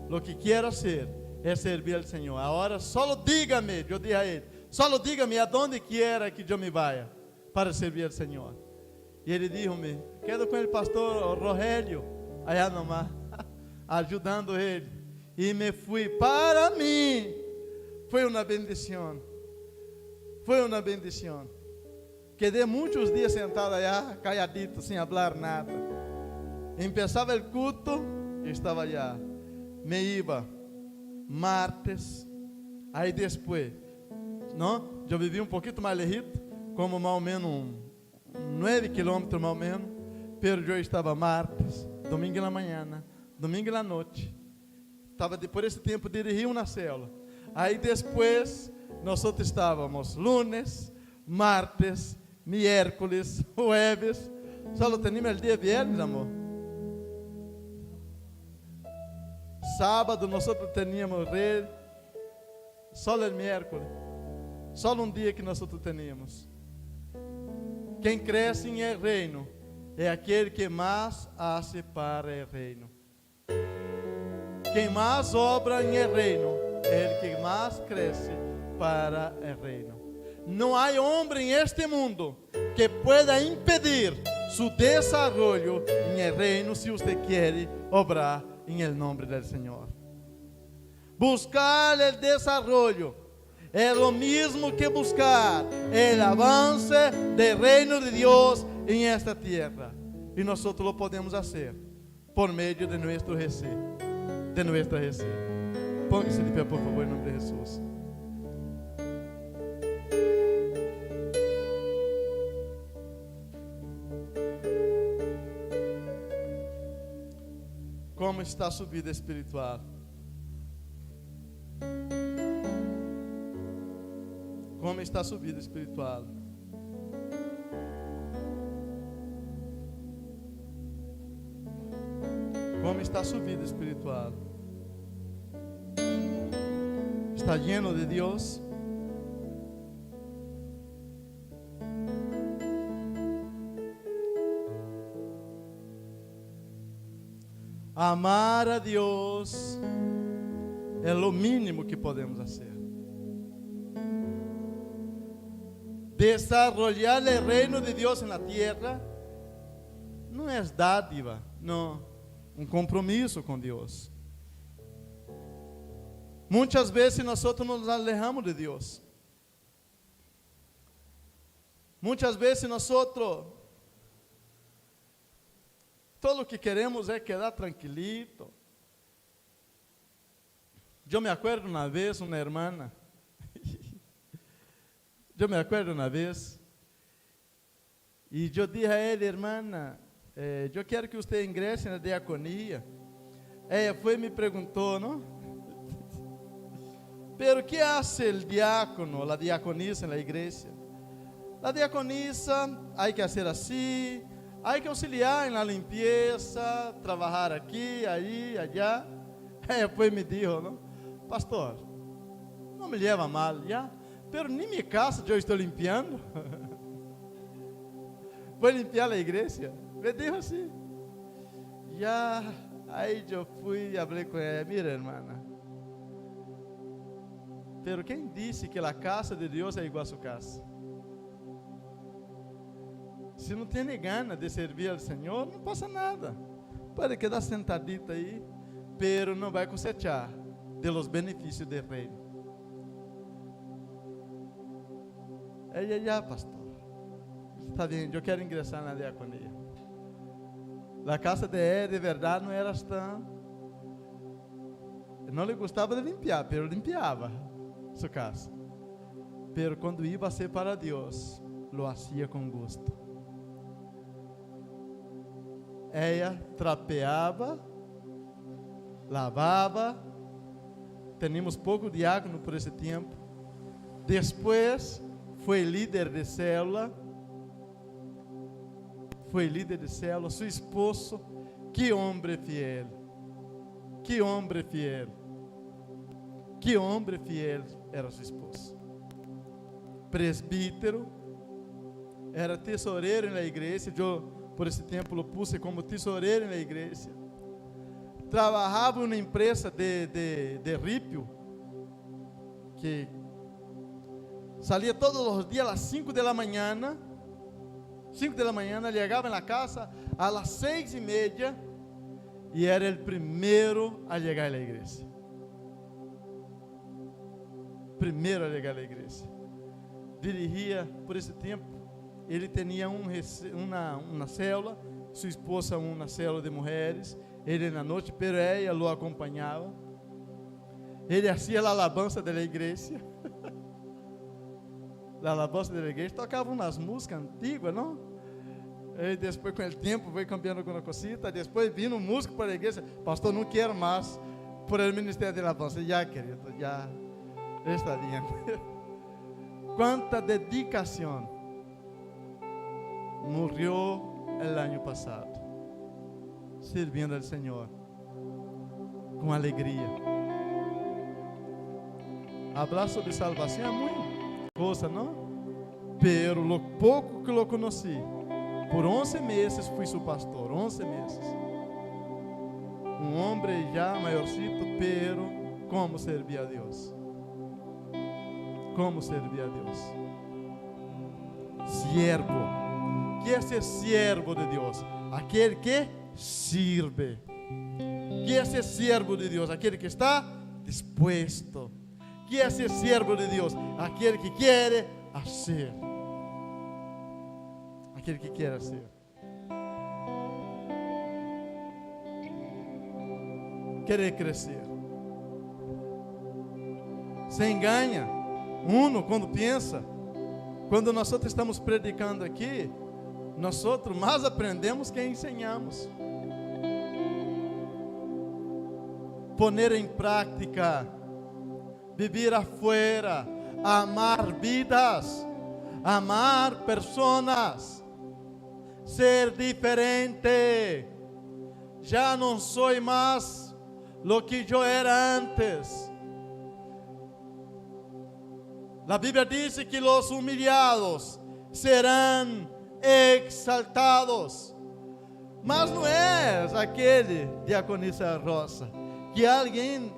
Lo que quiero hacer es servir al Señor. Ahora solo dígame, yo dije a él, solo dígame a donde quiera que yo me vaya para servir al Señor. E ele disse-me, quedo com o pastor Rogério, allá nomás, ajudando ele. E me fui. Para mim, foi uma bendição. Foi uma bendição. Quedei muitos dias sentado allá, calladito, sem falar nada. Empezava o culto, estava allá. Me iba martes, aí depois, não? Eu vivi um pouquinho mais lejito, como mais ou menos 9 quilômetros mais ou menos, pero eu estava martes, domingo na manhã, domingo na noite. Estava depois desse tempo dirigindo uma célula. Aí depois nós estávamos lunes, martes, miércoles, jueves. Só teníamos o dia viernes, amor. Sábado nós teníamos rei. Só o miércoles. Só um dia que nós teníamos. Quem cresce em el reino é aquele que mais hace para o reino. Quem mais obra em el reino é o que mais cresce para o reino. Não há homem em este mundo que pueda impedir su desarrollo em el reino se você quer obrar em el nombre del Senhor. Buscar el desarrollo é o mesmo que buscar el avance del reino de Deus em esta tierra. E nós lo podemos fazer por meio de nosso receio. De nuestra receita. Póngase de pé, por favor, em nome de Jesus. Como está a sua vida espiritual? Como está a sua vida espiritual? Como está a sua vida espiritual? Está lleno de Deus? Amar a Deus é o mínimo que podemos fazer. Desarrollar o reino de Deus na terra não é dádiva, não, um compromisso com Deus. Muitas vezes nós nos alejamos de Deus. Muitas vezes nós todo o que queremos é quedar tranquilito. Eu me acuerdo uma vez, uma irmã. Eu me acuerdo uma vez. E eu disse a ela, irmã, eu quero que você ingresse na diaconia. Ela foi e me perguntou, não? Pero ¿qué hace el diácono, la diaconisa en la iglesia? La diaconisa hay que hacer así, hay que auxiliar en la limpieza, trabajar aquí, allí, allá. Después me dijo, ¿no? Pastor, no me lleva mal, ya, pero ni mi casa yo estoy limpiando. Voy a limpiar la iglesia. Me dijo así. Ya, ahí yo fui y hablé con ella, mira hermana. Pero quem disse que a casa de Deus é igual a sua casa? Se não tem gana de servir ao Senhor, não passa nada. Pode quedar sentadita aí, pero não vai cosechar de los benefícios do reino. Já, pastor. Está bem, eu quero ingressar na diaconia. A casa de verdade não era tão. Não lhe gostava de limpar, pero limpiava sua casa. Pero quando ia ser para Deus, lo hacía com gosto. Ela trapeava, lavava. Tínhamos pouco diácono por esse tempo. Depois foi líder de célula. Foi líder de célula. Seu esposo, que homem fiel. Que homem fiel. Que homem fiel era seu esposo. Presbítero, era tesoureiro na igreja. Eu por esse tempo lo puse como tesoureiro na igreja. Trabalhava em uma empresa de ripio, que saía todos os dias às 5 da manhã. 5 da manhã, chegava na casa às 6:30 e era o primeiro a chegar à igreja. Primeiro a chegar à igreja. Dirigia por esse tempo. Ele tinha uma célula, sua esposa uma célula de mulheres. Ele na noite, pero ela o acompanhava. Ele fazia a alabança da igreja. A alabança da igreja, tocava umas músicas antigas, não? E depois, com o tempo, veio cambiando alguma cosita. Depois, vindo música para a igreja. Pastor, não quero mais por el ministério de alabança. Já, querido, já está bem. Quanta dedicação. Morreu o ano passado, servindo ao Senhor com alegria. Falar sobre salvação é muito coisa, não? Pero lo pouco que lo conheci, por 11 meses fui seu pastor, 11 meses. Homem já maiorcito, pero como servia a Deus. Como servia a Deus. Siervo. Que é ser siervo de Deus? Aquele que sirve. Que é ser siervo de Deus? Aquele que está disposto. Que é ser siervo de Deus? Aquele que quer ser. Aquele que quer ser. Querer crescer. Se engana quando pensa. Quando nós estamos predicando aqui, nós mais aprendemos que ensinamos. Poner em prática, viver afuera, amar vidas, amar pessoas, ser diferente. Já não sou mais lo que eu era antes. A Bíblia diz que os humilhados serão exaltados. Mas não é aquele diaconisa Rosa que alguém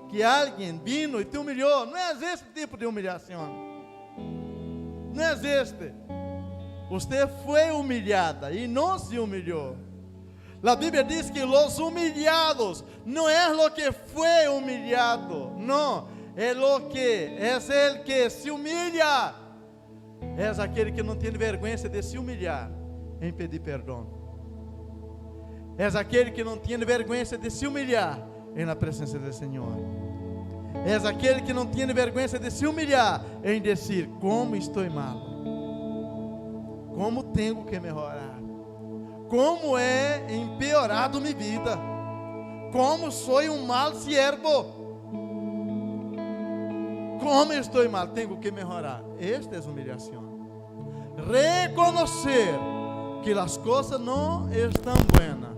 vino e te humilhou. Não é esse tipo de humilhação. Não é este. Você foi humilhada e não se humilhou. A Bíblia diz que os humilhados não é o que foi humilhado, não, é o que se humilha. É aquele que não tem vergonha de se humilhar em pedir perdão. É aquele que não tem vergonha de se humilhar na presença do Senhor. É aquele que não tem vergonha de se humilhar em dizer como estou mal, como tenho que melhorar, como é empeorado minha vida, como sou mal siervo, como estou mal, tenho que melhorar. Esta é humilhação. Reconhecer que as coisas não estão buenas.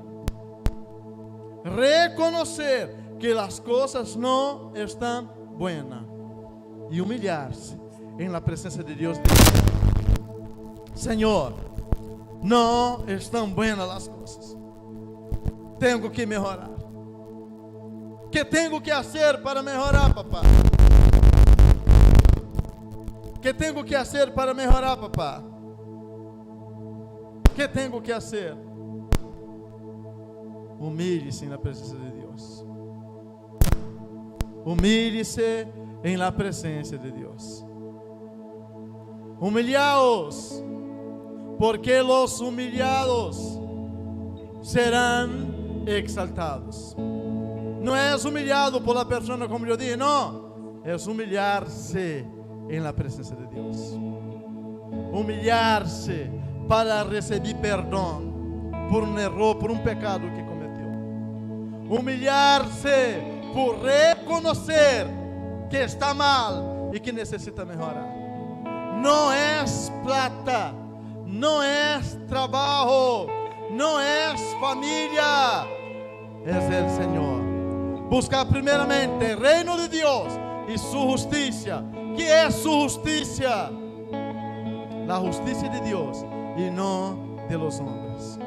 Reconhecer que as coisas não estão buenas. E humilhar-se em la presença de Deus. Senhor, não estão buenas as coisas. Tenho que melhorar. Que tenho que fazer para melhorar, papá? Que tenho que fazer para melhorar, papá? Que tenho que fazer? Humilhe-se na presença de Deus. Humilhe-se em la presença de Deus. Humilhaos, porque os humilhados serão exaltados. Não é humilhado por la persona, como eu disse, não. É humilhar-se em la presença de Deus. Humilhar-se para receber perdão por erro, por pecado que cometeu. Humilhar-se por reconhecer que está mal e que necessita melhorar. Não é plata, não é trabalho, não é família, é o Senhor. Buscar primeiramente o reino de Deus e sua justiça. Que é sua justiça? A justiça de Deus e não de los homens.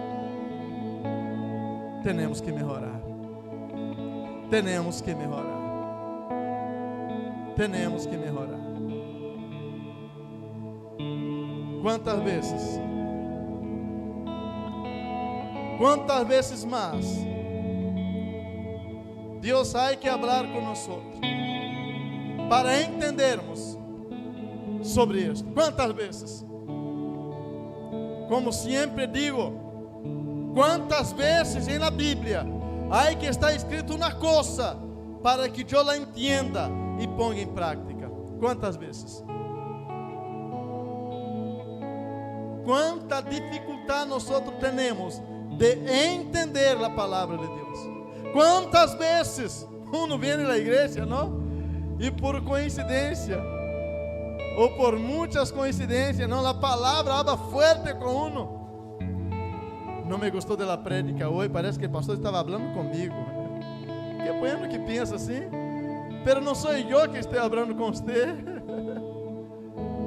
Temos que melhorar. Temos que melhorar. Temos que melhorar. Quantas vezes mais Deus há que falar com nós para entendermos sobre isto? Quantas vezes? Como sempre digo, quantas vezes na Bíblia há que está escrito uma coisa para que eu la entenda e ponga em prática? Quantas vezes? Quanta dificuldade nós temos de entender a palavra de Deus. Quantas vezes uno vem na igreja, não? E por coincidência, ou por muitas coincidências, não, a palavra habla fuerte com uno. Não me gostou da prédica hoje, parece que o pastor estava falando comigo. Que bueno que pensa assim, pero não sou eu que estou falando com você.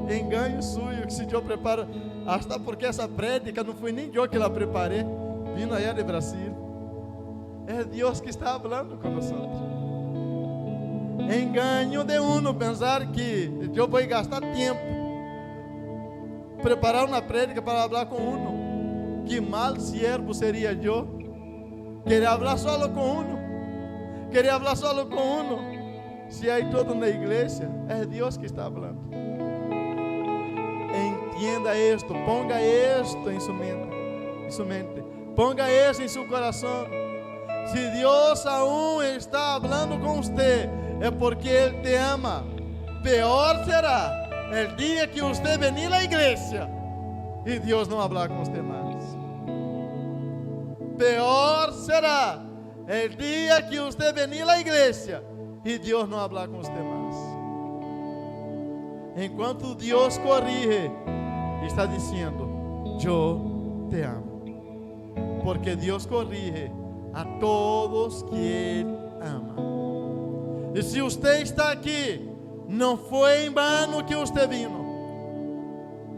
Engano suyo, que se eu preparo, hasta porque essa prédica não foi nem eu que la preparei, vindo aí de Brasil. É Deus que está falando com nós. Engano de uno pensar que eu vou gastar tempo preparar uma prédica para falar com uno. Que mal siervo seria eu. Querer falar só com uno. Querer falar só com uno. Se aí todo na igreja, é Deus que está falando. Entenda isto, ponga isto em sua mente, ponga isso em seu coração. Se Deus aún está falando com você, é porque Ele te ama. Pior será o dia que você venir à igreja e Deus não falar com você mais. Pior será o dia que você venir à igreja e Deus não falar com você mais. Enquanto Deus corrige, está dizendo: eu te amo, porque Deus corrige a todos que Ele ama. E se você está aqui, não foi em vano que você vino.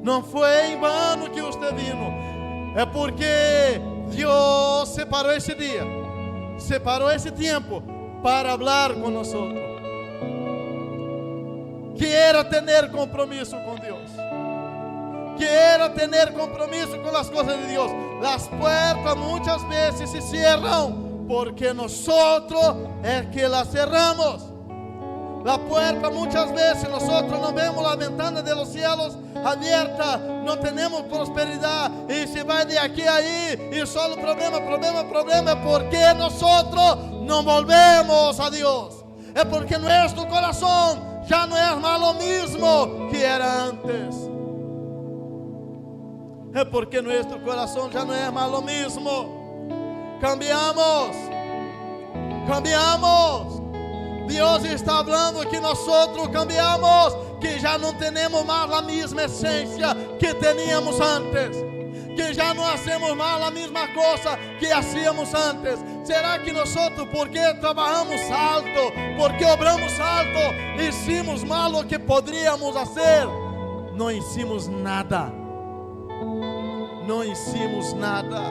Não foi em vano que você vino. É porque Deus separou esse dia, separou esse tempo para falar com nós. Quero ter compromisso com Deus. Quero ter compromisso com as coisas de Deus. As portas muitas vezes se cierram porque nós é que las cerramos. A porta muitas vezes nós não vemos a ventana de los cielos aberta, não temos prosperidade e se vai de aqui a aí e só o problema é porque nós não volvemos a Deus. É porque nosso coração já não é mais o mesmo que era antes. É porque nosso coração já não é mais o mesmo. Cambiamos. Deus está falando que nós cambiamos, que já não temos mais a mesma essência que teníamos antes, que já não hacemos mais a mesma coisa que hacíamos antes. Será que nós, porque trabalhamos alto, porque obramos alto, hicimos mal o que poderíamos fazer? Não hicimos nada. Não hicimos nada.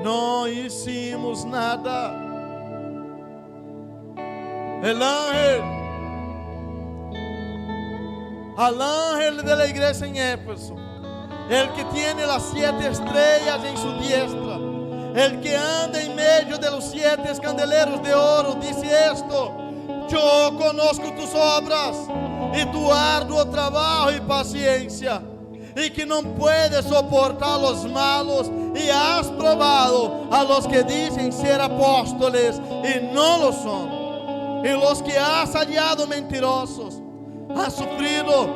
Não hicimos nada. El ángel de la igreja em Éfeso, el que tiene las 7 estrellas en su diestra, el que anda en medio de los 7 candeleros de oro, dice esto: yo conozco tus obras y tu arduo trabajo y paciencia, y que no puedes soportar los malos, y has probado a los que dicen ser apóstoles y no lo son, y los que has hallado mentirosos. Has sufrido,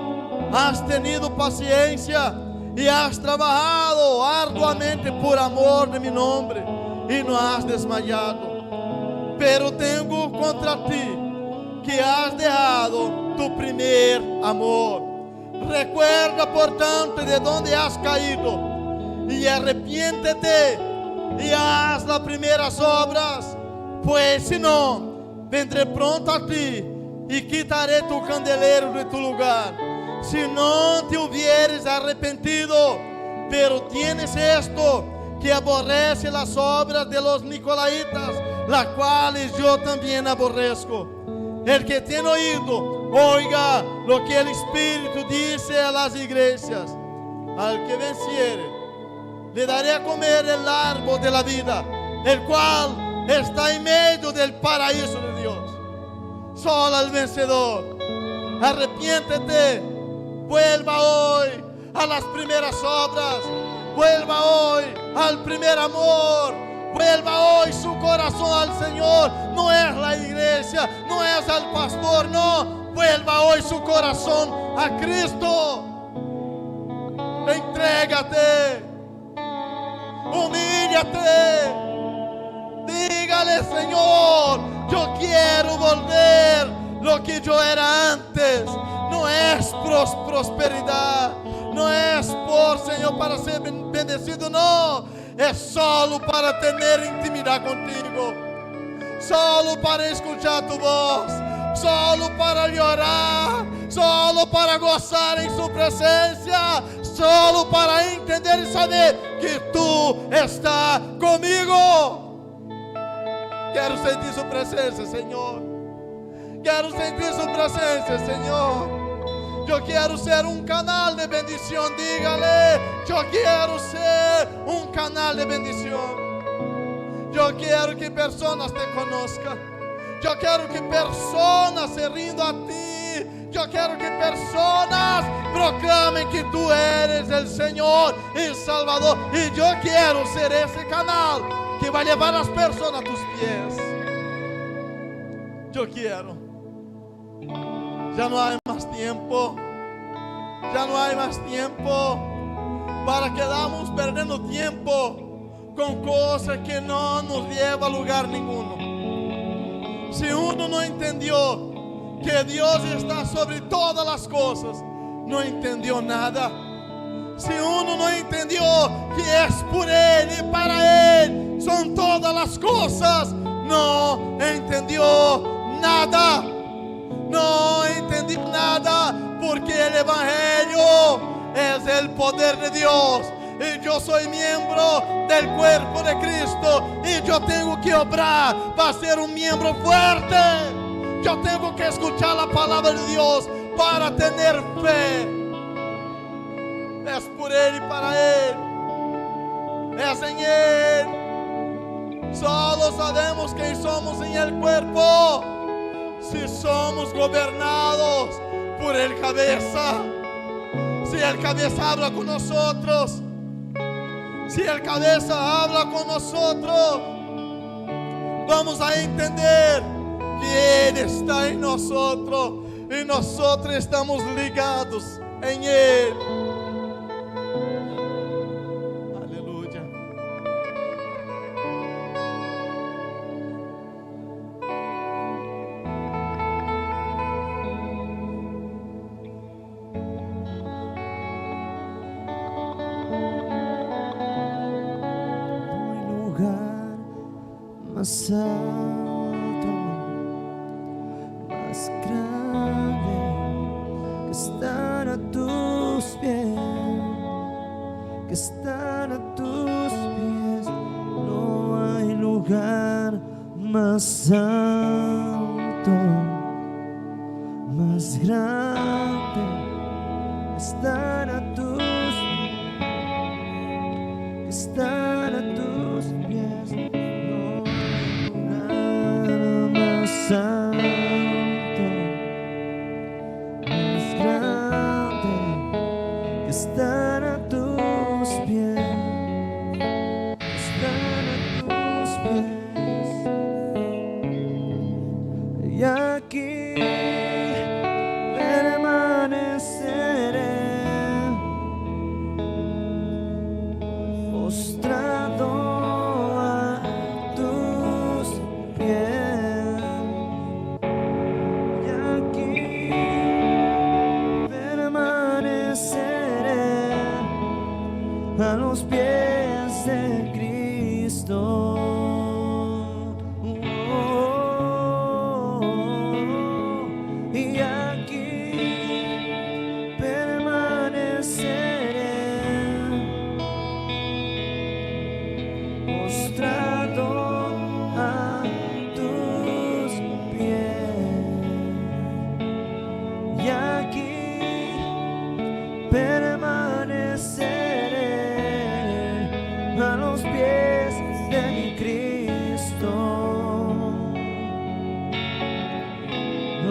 has tenido paciencia y has trabajado arduamente por amor de mi nombre y no has desmayado. Pero tengo contra ti que has dejado tu primer amor. Recuerda por tanto de donde has caído y arrepiéntete y haz las primeras obras, pues si no, vendré pronto a ti e quitaré tu candelero de tu lugar, si no te hubieres arrepentido. Pero tienes esto, que aborrece las obras de los nicolaítas, las cuales yo también aborrezco. El que tiene oído, oiga lo que el Espíritu dice a las iglesias. Al que venciere, le daré a comer el árbol de la vida, el cual está en medio del paraíso de Dios. Solo el vencedor. Arrepiéntete, vuelva hoy a las primeras obras, vuelva hoy al primer amor, vuelva hoy su corazón al Señor. No es la iglesia, no es al pastor, no, vuelva hoy su corazón a Cristo. Entrégate, humíllate, dígale: Señor, yo quiero volver lo que yo era antes. No es prosperidad, no es por, Señor, para ser bendecido, no, es solo para tener intimidad contigo, solo para escuchar tu voz, solo para llorar, solo para gozar en su presencia, solo para entender y saber que tú estás conmigo. Quero sentir su presencia, Señor. Quero sentir su presencia, Señor. Yo quiero ser un canal de bendición. Dígale: yo quiero ser un canal de bendición. Yo quiero que personas te conozcan. Yo quiero que personas se rindan a ti. Yo quiero que personas proclamen que tú eres el Señor y Salvador. Y yo quiero ser ese canal que va a llevar a las personas a tus pies. Yo quiero. Ya no hay más tiempo. Ya no hay más tiempo para quedarnos perdiendo tiempo con cosas que no nos llevan a lugar ninguno. Si uno no entendió que Dios está sobre todas las cosas, no entendió nada. Si uno no entendió que es por Él y para Él son todas las cosas, no entendió nada. No entendí nada, porque el Evangelio es el poder de Dios. Y yo soy miembro del cuerpo de Cristo. Y yo tengo que obrar para ser un miembro fuerte. Yo tengo que escuchar la palabra de Dios para tener fe. Es por Él y para Él. Es en Él. Solo sabemos que somos en el cuerpo si somos gobernados por el cabeza. Si el cabeza habla con nosotros, si el cabeza habla con nosotros, vamos a entender que Él está en nosotros y nosotros estamos ligados en Él. Aleluya. Más alto, más grande, que estar a tus pies, que estar a tus pies. No hay lugar más alto, más grande, que estar a tus pies, que estar a tus pies. Santo, más grande, que estar a tus pies, estar a tus pies. Y aquí permaneceré postrado a tus pies. A los pies de Cristo. Y aquí permaneceré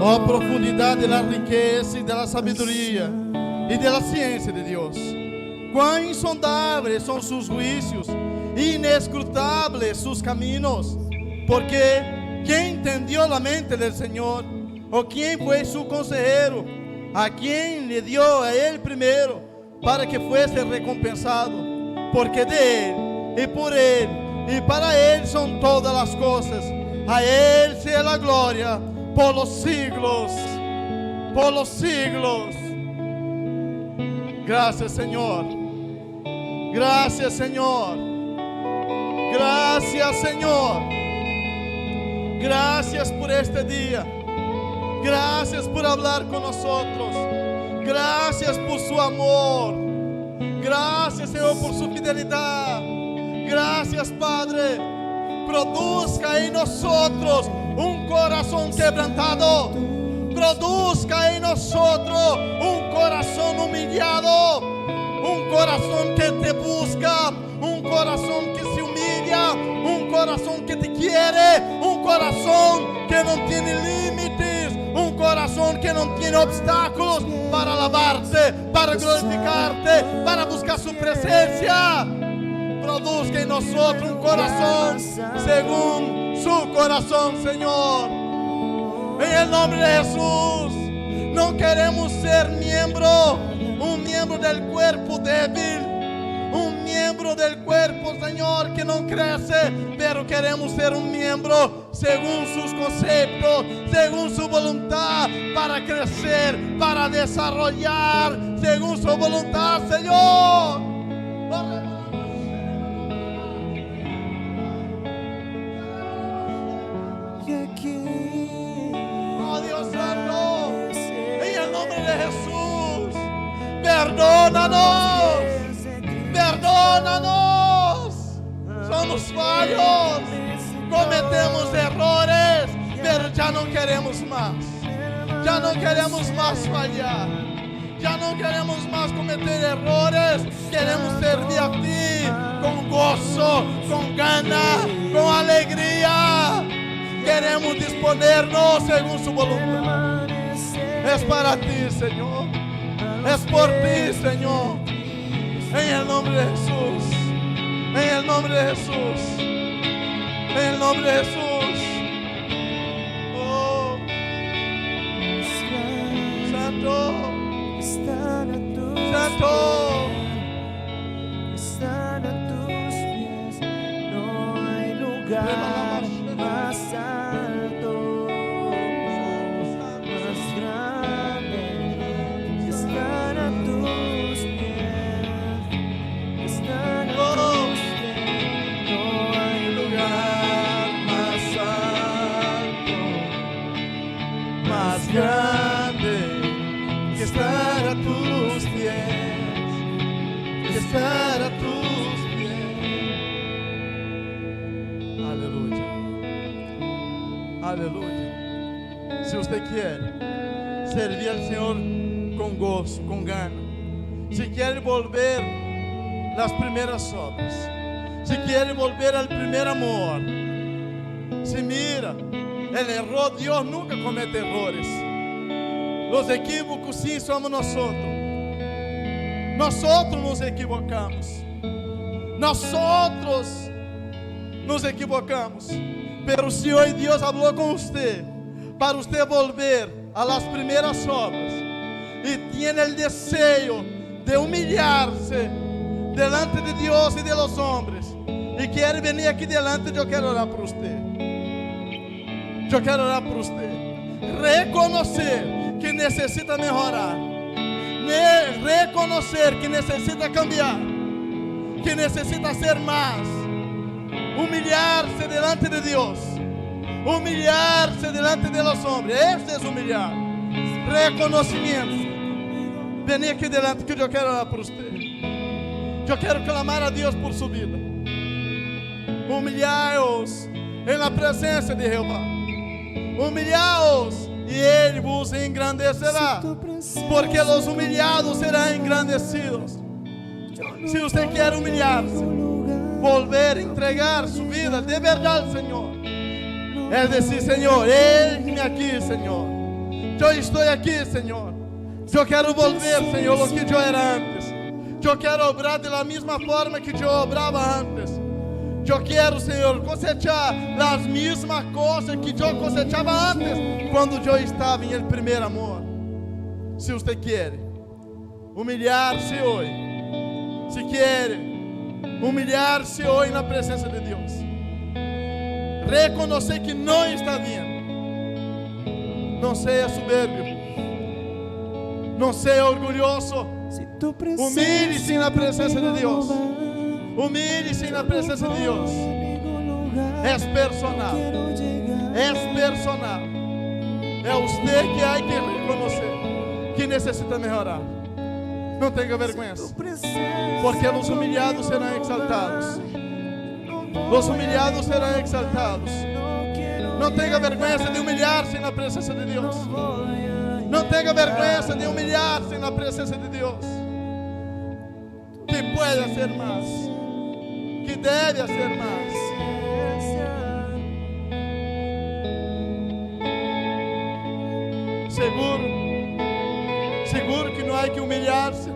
Oh, profundidad de la riqueza y de la sabiduría y de la ciencia de Dios. Cuán insondables son sus juicios, inescrutables sus caminos. Porque ¿quién entendió la mente del Señor? ¿O quién fue su consejero? ¿A quién le dio a él primero para que fuese recompensado? Porque de él y por él y para él son todas las cosas. A él sea la gloria por los siglos, por los siglos. Gracias, Señor. Gracias, Señor. Gracias, Señor. Gracias por este día. Gracias por hablar con nosotros. Gracias por su amor. Gracias, Señor, por su fidelidad. Gracias, Padre. Produzca en nosotros un corazón quebrantado. Produzca en nosotros un corazón humillado. Un corazón que te busca. Un corazón que se humilla. Un corazón que te quiere. Un corazón que no tiene límites. Un corazón que no tiene obstáculos para alabarte, para glorificarte, para buscar su presencia. Produzca en nosotros un corazón según su corazón, Señor. En el nombre de Jesús. No queremos ser un miembro del cuerpo débil, un miembro del cuerpo, Señor, que no crece, pero queremos ser un miembro según sus conceptos, según su voluntad, para crecer, para desarrollar, según su voluntad, Señor. Oh, Dios santo, en el nombre de Jesús, perdónanos, perdónanos. Somos fallos, cometemos errores, pero ya no queremos más. Ya no queremos más fallar. Ya no queremos más cometer errores. Queremos servir a ti con gozo, con ganas, con alegría. Queremos disponernos según su voluntad. Es para ti, Señor. Es por ti, Señor. En el nombre de Jesús. En el nombre de Jesús. En el nombre de Jesús. Oh, Santo. Santo. Están a tus pies. No hay lugar más alto, más grande. Están a tus pies. Están a tus pies. No hay lugar más alto, más grande que estar a tus pies, que estar a tus pies. Aleluya, aleluya. Si usted quiere servir al Señor con gozo, con ganas, si quiere volver las primeras obras, si quiere volver al primer amor, si mira, el error, Dios nunca comete errores. Los equívocos sí somos nosotros. Nosotros nos equivocamos. Nosotros nos equivocamos. Pero si hoy Dios habló con usted, para usted volver a las primeras obras, y tiene el deseo de humillarse delante de Dios y de los hombres, y quiere venir aquí delante, yo quiero orar por usted. Yo quiero orar por usted. Reconocer que necesita mejorar. Reconocer que necesita cambiar. Que necesita hacer más. Humillarse delante de Dios. Humillarse delante de los hombres. Ese es humillar. Reconocimiento. Vení aquí delante que yo quiero orar por usted. Yo quiero clamar a Dios por su vida. Humillaos en la presencia de Jehová. Humillaos y Él vos engrandecerá, porque los humillados serán engrandecidos. Si usted quiere humillarse, volver a entregar su vida de verdad al Señor, es decir, Señor, eis-me aquí, Señor. Eu estou aqui, Senhor. Eu quero volver, Senhor, lo que eu era antes. Eu quero obrar da mesma forma que eu obrava antes. Eu quero, Senhor, cosechar as mesmas coisas que eu cosechava antes, quando eu estava em el primeiro amor. Se você quer humilhar-se hoje, se quer humilhar-se hoje na presença de Deus, reconhecer que não está bem, não seja soberbio, não seja orgulhoso, humilhe-se na presença de Deus. Humilhe-se na presença de Deus. É personal. É personal. É você que há que reconhecer que necessita melhorar. Não tenha vergonha, porque os humilhados serão exaltados. Os humilhados serão exaltados. Não tenha vergonha de humilhar-se na presença de Deus. Não tenha vergonha de humilhar-se na presença de Deus. Que pode ser mais, que deve ser mais. Seguro que não há que humilhar-se.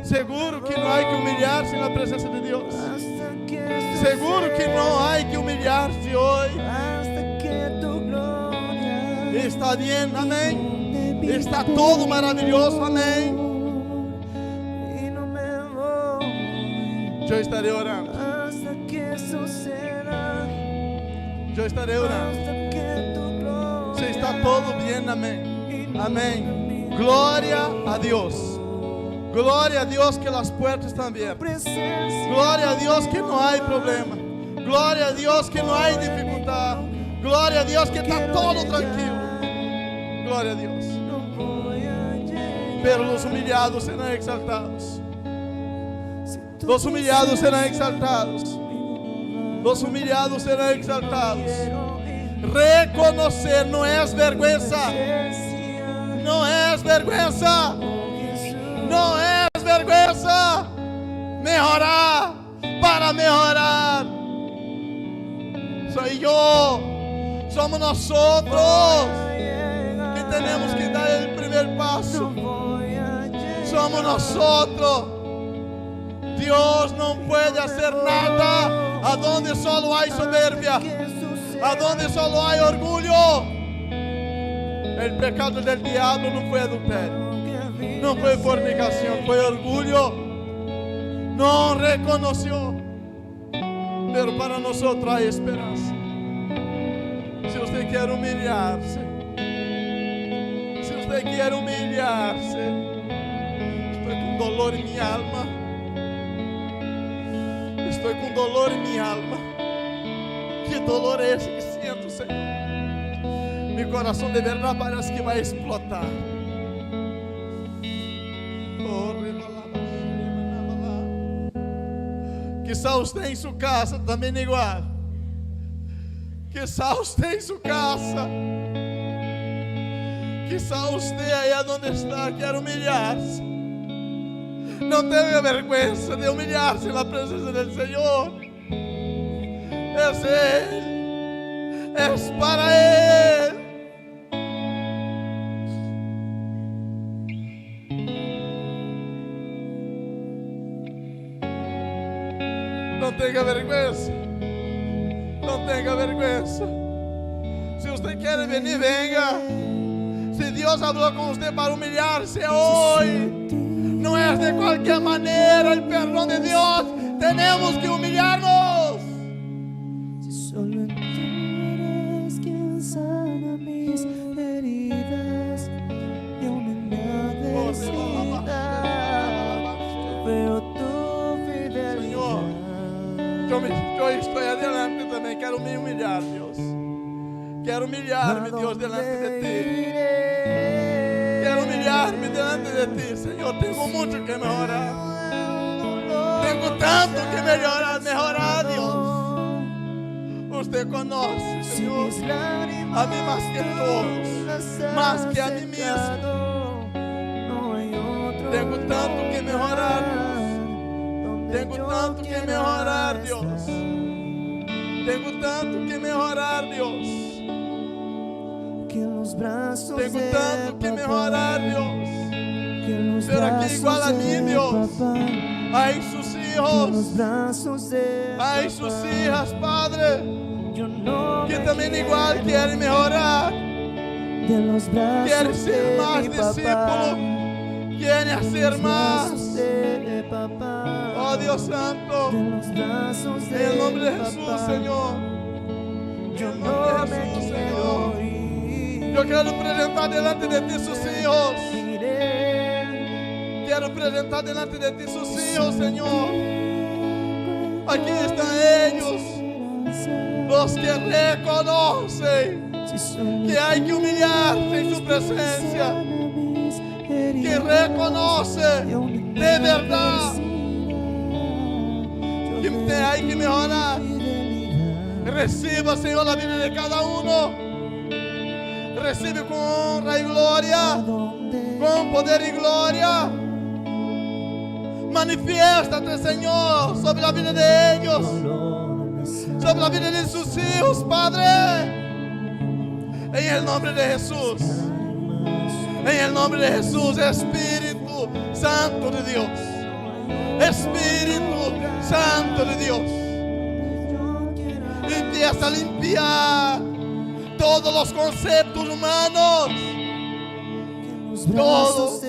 Seguro que não há que humilhar-se na presença de Deus. Seguro que não há que humilhar-se hoje. Está bem, amém. Está todo maravilhoso, amém. Eu estarei orando. Eu estarei orando. Se está todo bem, amém. Amém. Glória a Deus. Glória a Deus que as portas estão abertas. Glória a Deus que não há problema. Glória a Deus que não há dificuldade. Glória a Deus que está todo tranquilo. Glória a Deus. Pero os humilhados serão exaltados. Os humilhados serão exaltados. Os humilhados serão exaltados. Reconocer não é vergonha. Não é vergonha. Não é vergonha. Melhorar para melhorar. Sou eu. Somos nós que temos que dar o primeiro passo. Somos nós. Deus não pode fazer nada aonde só há soberbia, aonde só há orgulho. O pecado do diabo não foi adultério, não foi fornicação, foi orgulho. Não reconheceu. Mas para nós há esperança. Se você quer humilhar-se, se você quer humilhar-se, estou com dolor em minha alma. Estou com dolor em minha alma. Que dolor é esse que sinto, Senhor? Meu coração de verdade parece que vai explotar. Quizá você em sua casa também igual. Quizá você em sua casa. Quizá você aí onde está quer humilhar-se. Não tenha vergonha de humilhar-se na presença do Senhor. É Ele. É para Ele. Não tenha vergonha. Não tenha vergonha. Se você quer vir, venga. Se Deus falou com você para humilhar-se hoje. Não é de qualquer maneira o perdão de Deus. Temos que humilhar-nos. Si solo tú eres quien sana mis heridas y aún en la adversidad veo tu fidelidad. Eu estou adelante também. Quero me humilhar, Deus. Quero humilhar-me, Deus, delante de ti. Quero humilhar-me delante de ti, Senhor. Tenho muito que melhorar. Tenho tanto que melhorar, Deus. Você conoce, Senhor, a mim mais que todos, mais que a mim mesmo. Tenho tanto que melhorar, Deus. Tenho tanto que melhorar, Deus. Tenho tanto que melhorar, Deus. los brazos Tengo de tanto que papá, mejorar, Dios. que en los Pero aquí brazos igual a mí, de Dios. papá, Hay sus que en los hijos, brazos de hay sus papá, hijas, Padre, yo no que me también igual quiero quieren mejorar, de los brazos quieren ser de más mi papá, discípulos, quieren hacer los más. brazos de papá, Oh Dios Santo, de los brazos en de el nombre de papá, Jesús, Señor. yo En el no nombre de me Jesús, quiero Señor. ir. Yo quiero presentar delante de ti sus hijos. Iré. Quiero presentar delante de ti sus hijos, Señor. Aquí están ellos, los que reconocen que hay que humillarse en su presencia, que reconoce de verdad que hay que mejorar. Reciba, Señor, la vida de cada uno. Recibe con honra y gloria, con poder y gloria. Manifiéstate, Señor, sobre la vida de ellos, sobre la vida de sus hijos, Padre. En el nombre de Jesús, en el nombre de Jesús, Espíritu Santo de Dios, Espíritu Santo de Dios, empieza a limpiar todos los conceptos humanos, todo,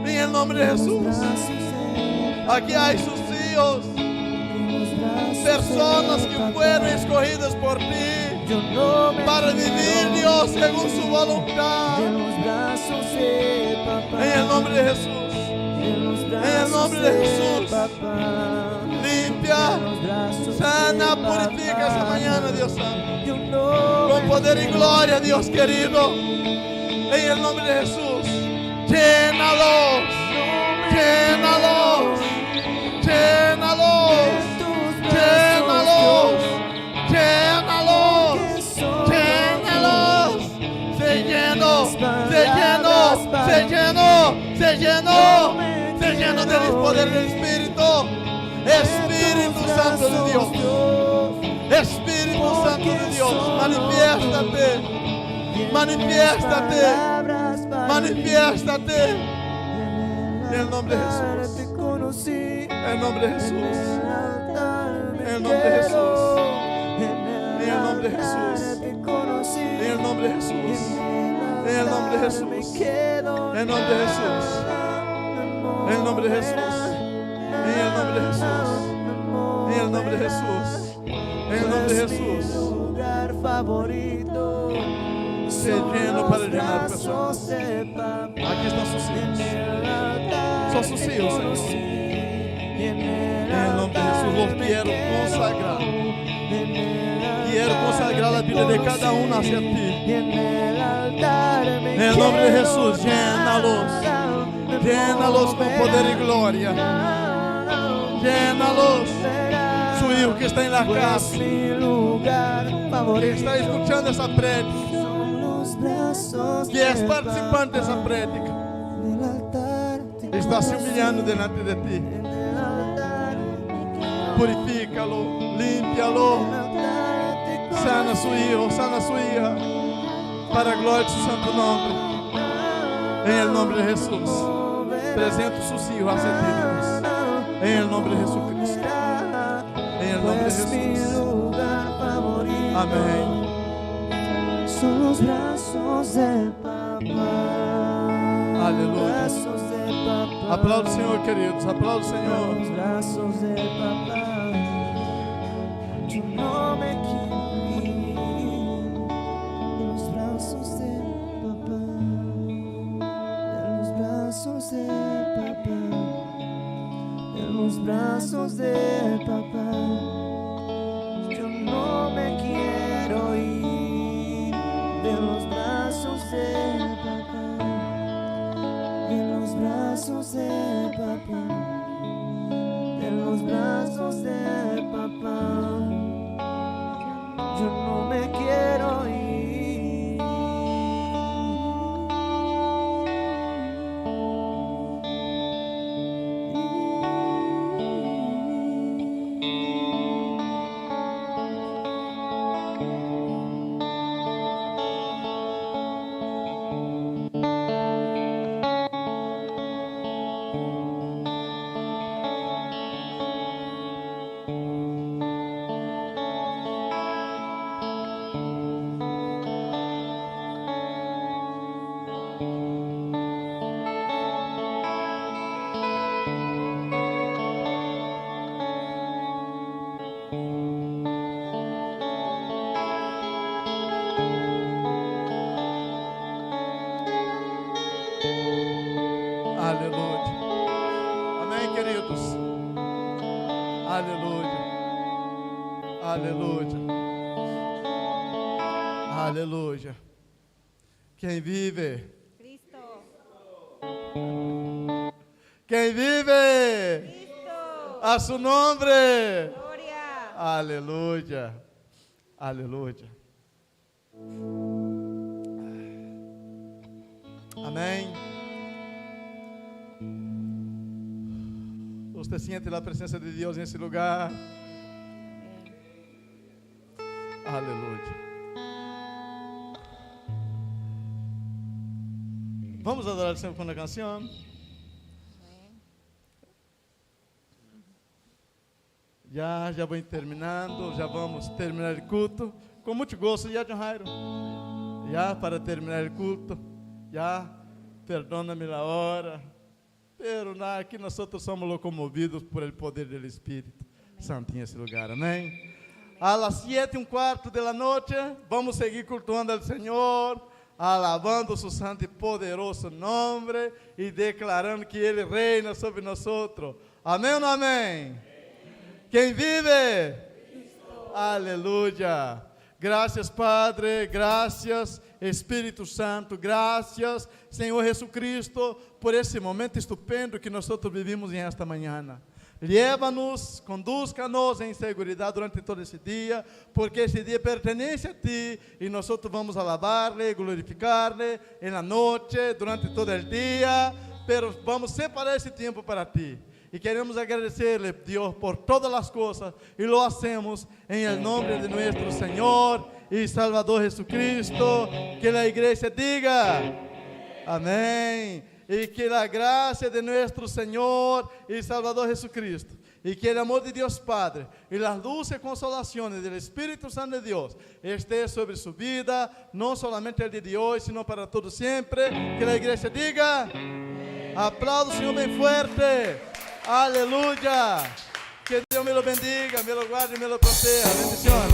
en el nombre de Jesús. Aquí hay sus hijos, personas que fueron escogidas por ti para vivir, Dios, según su voluntad. En el nombre de Jesús, en el nombre de Jesús, limpia, sana, purifica esta mañana, Dios Santo, con poder y gloria, Dios querido. En el nombre de Jesús, llénalos, llénalos, llénalos, llénalos, llénalos, llénalos. Se llenó, se llenó, se llenó, se llenó, se llenó del poder del Espíritu. Espíritu Santo de Dios, Espíritu Santo de Dios, manifiéstate. Manifiéstate, manifiéstate. En el nombre de Jesús, en el nombre de Jesús, en el nombre de Jesús, en el nombre de Jesús, en el nombre de Jesús, en el nombre de Jesús, en el nombre de Jesús, en el nombre de Jesús, en el nombre de Jesús, en el nombre de Jesús, en el nombre de Jesús. Se lleno para llenar personas. Aquí están sus hijos. Son sus hijos, Señor. En el nombre de Jesús los quiero consagrar. Quiero consagrar la vida de cada uno hacia ti. En el nombre de Jesús, llénalos. Llénalos con poder y gloria. Llénalos. Su hijo que está en la casa, que está escuchando esa prédica, que es participante de esa prédica, está se humillando delante de ti. Purifícalo, límpialo, sana a su hijo, sana a su hija, para a glória de su santo nombre. En el nombre de Jesús, presento sus hijos hacia ti, Dios. En el nombre de Jesucristo, en el nombre de Jesús. Amén. Son los brazos de papá. Aleluya. Brazos de papá. Aplauda o Senhor, queridos. Aplauda o Senhor. Los brazos de papá. Yo no me quiero ir de los brazos de papá. De los brazos de papá. De los brazos de papá. Yo no me quiero ir de los brazos de papá, de los brazos de papá, de los brazos de papá. Yo no me quiero ir. Aleluia. Amém, queridos? Aleluia. Aleluia. Aleluia. Quem vive? Cristo. Quem vive? Cristo. A su nombre. Gloria. Aleluia. Aleluia. Amém. Você sente a presença de Deus nesse lugar? Aleluia. Vamos adorar o Senhor com uma canção? Já vou terminando, já vamos terminar o culto. Com muito gosto, já, John Jairo. Já para terminar o culto. Já, perdona-me a hora. Pero aqui nós outros somos locomovidos por el poder do Espírito Santo em esse lugar, amém? A las 7:15 da noite, vamos seguir cultuando ao Senhor, alabando su santo e poderoso nome e declarando que Ele reina sobre nós. Amém ou não amém? Quem vive? Cristo. Aleluia. Graças, Padre, graças, Espírito Santo, graças, Senhor Jesucristo, por esse momento estupendo que nós vivimos em esta manhã. Leva-nos, conduz-nos em segurança durante todo esse dia, porque esse dia pertence a Ti e nós vamos alabar-lhe, glorificar-lhe na noite, durante todo o dia, pero vamos separar esse tempo para Ti. E queremos agradecer-lhe, Deus, por todas as coisas, e lo hacemos em nome de nosso Senhor e Salvador Jesucristo. Que a igreja diga amém. E que a graça de nosso Senhor e Salvador Jesucristo, e que o amor de Deus Padre, e as dulces consolações do Espírito Santo de Deus, esteja sobre sua vida, não somente el dia de hoje, sino para todo sempre. Que a igreja diga aplauda o Senhor bem forte. Aleluia. Que Deus me lo bendiga, me lo guarde e me lo proteja. Bendiciones.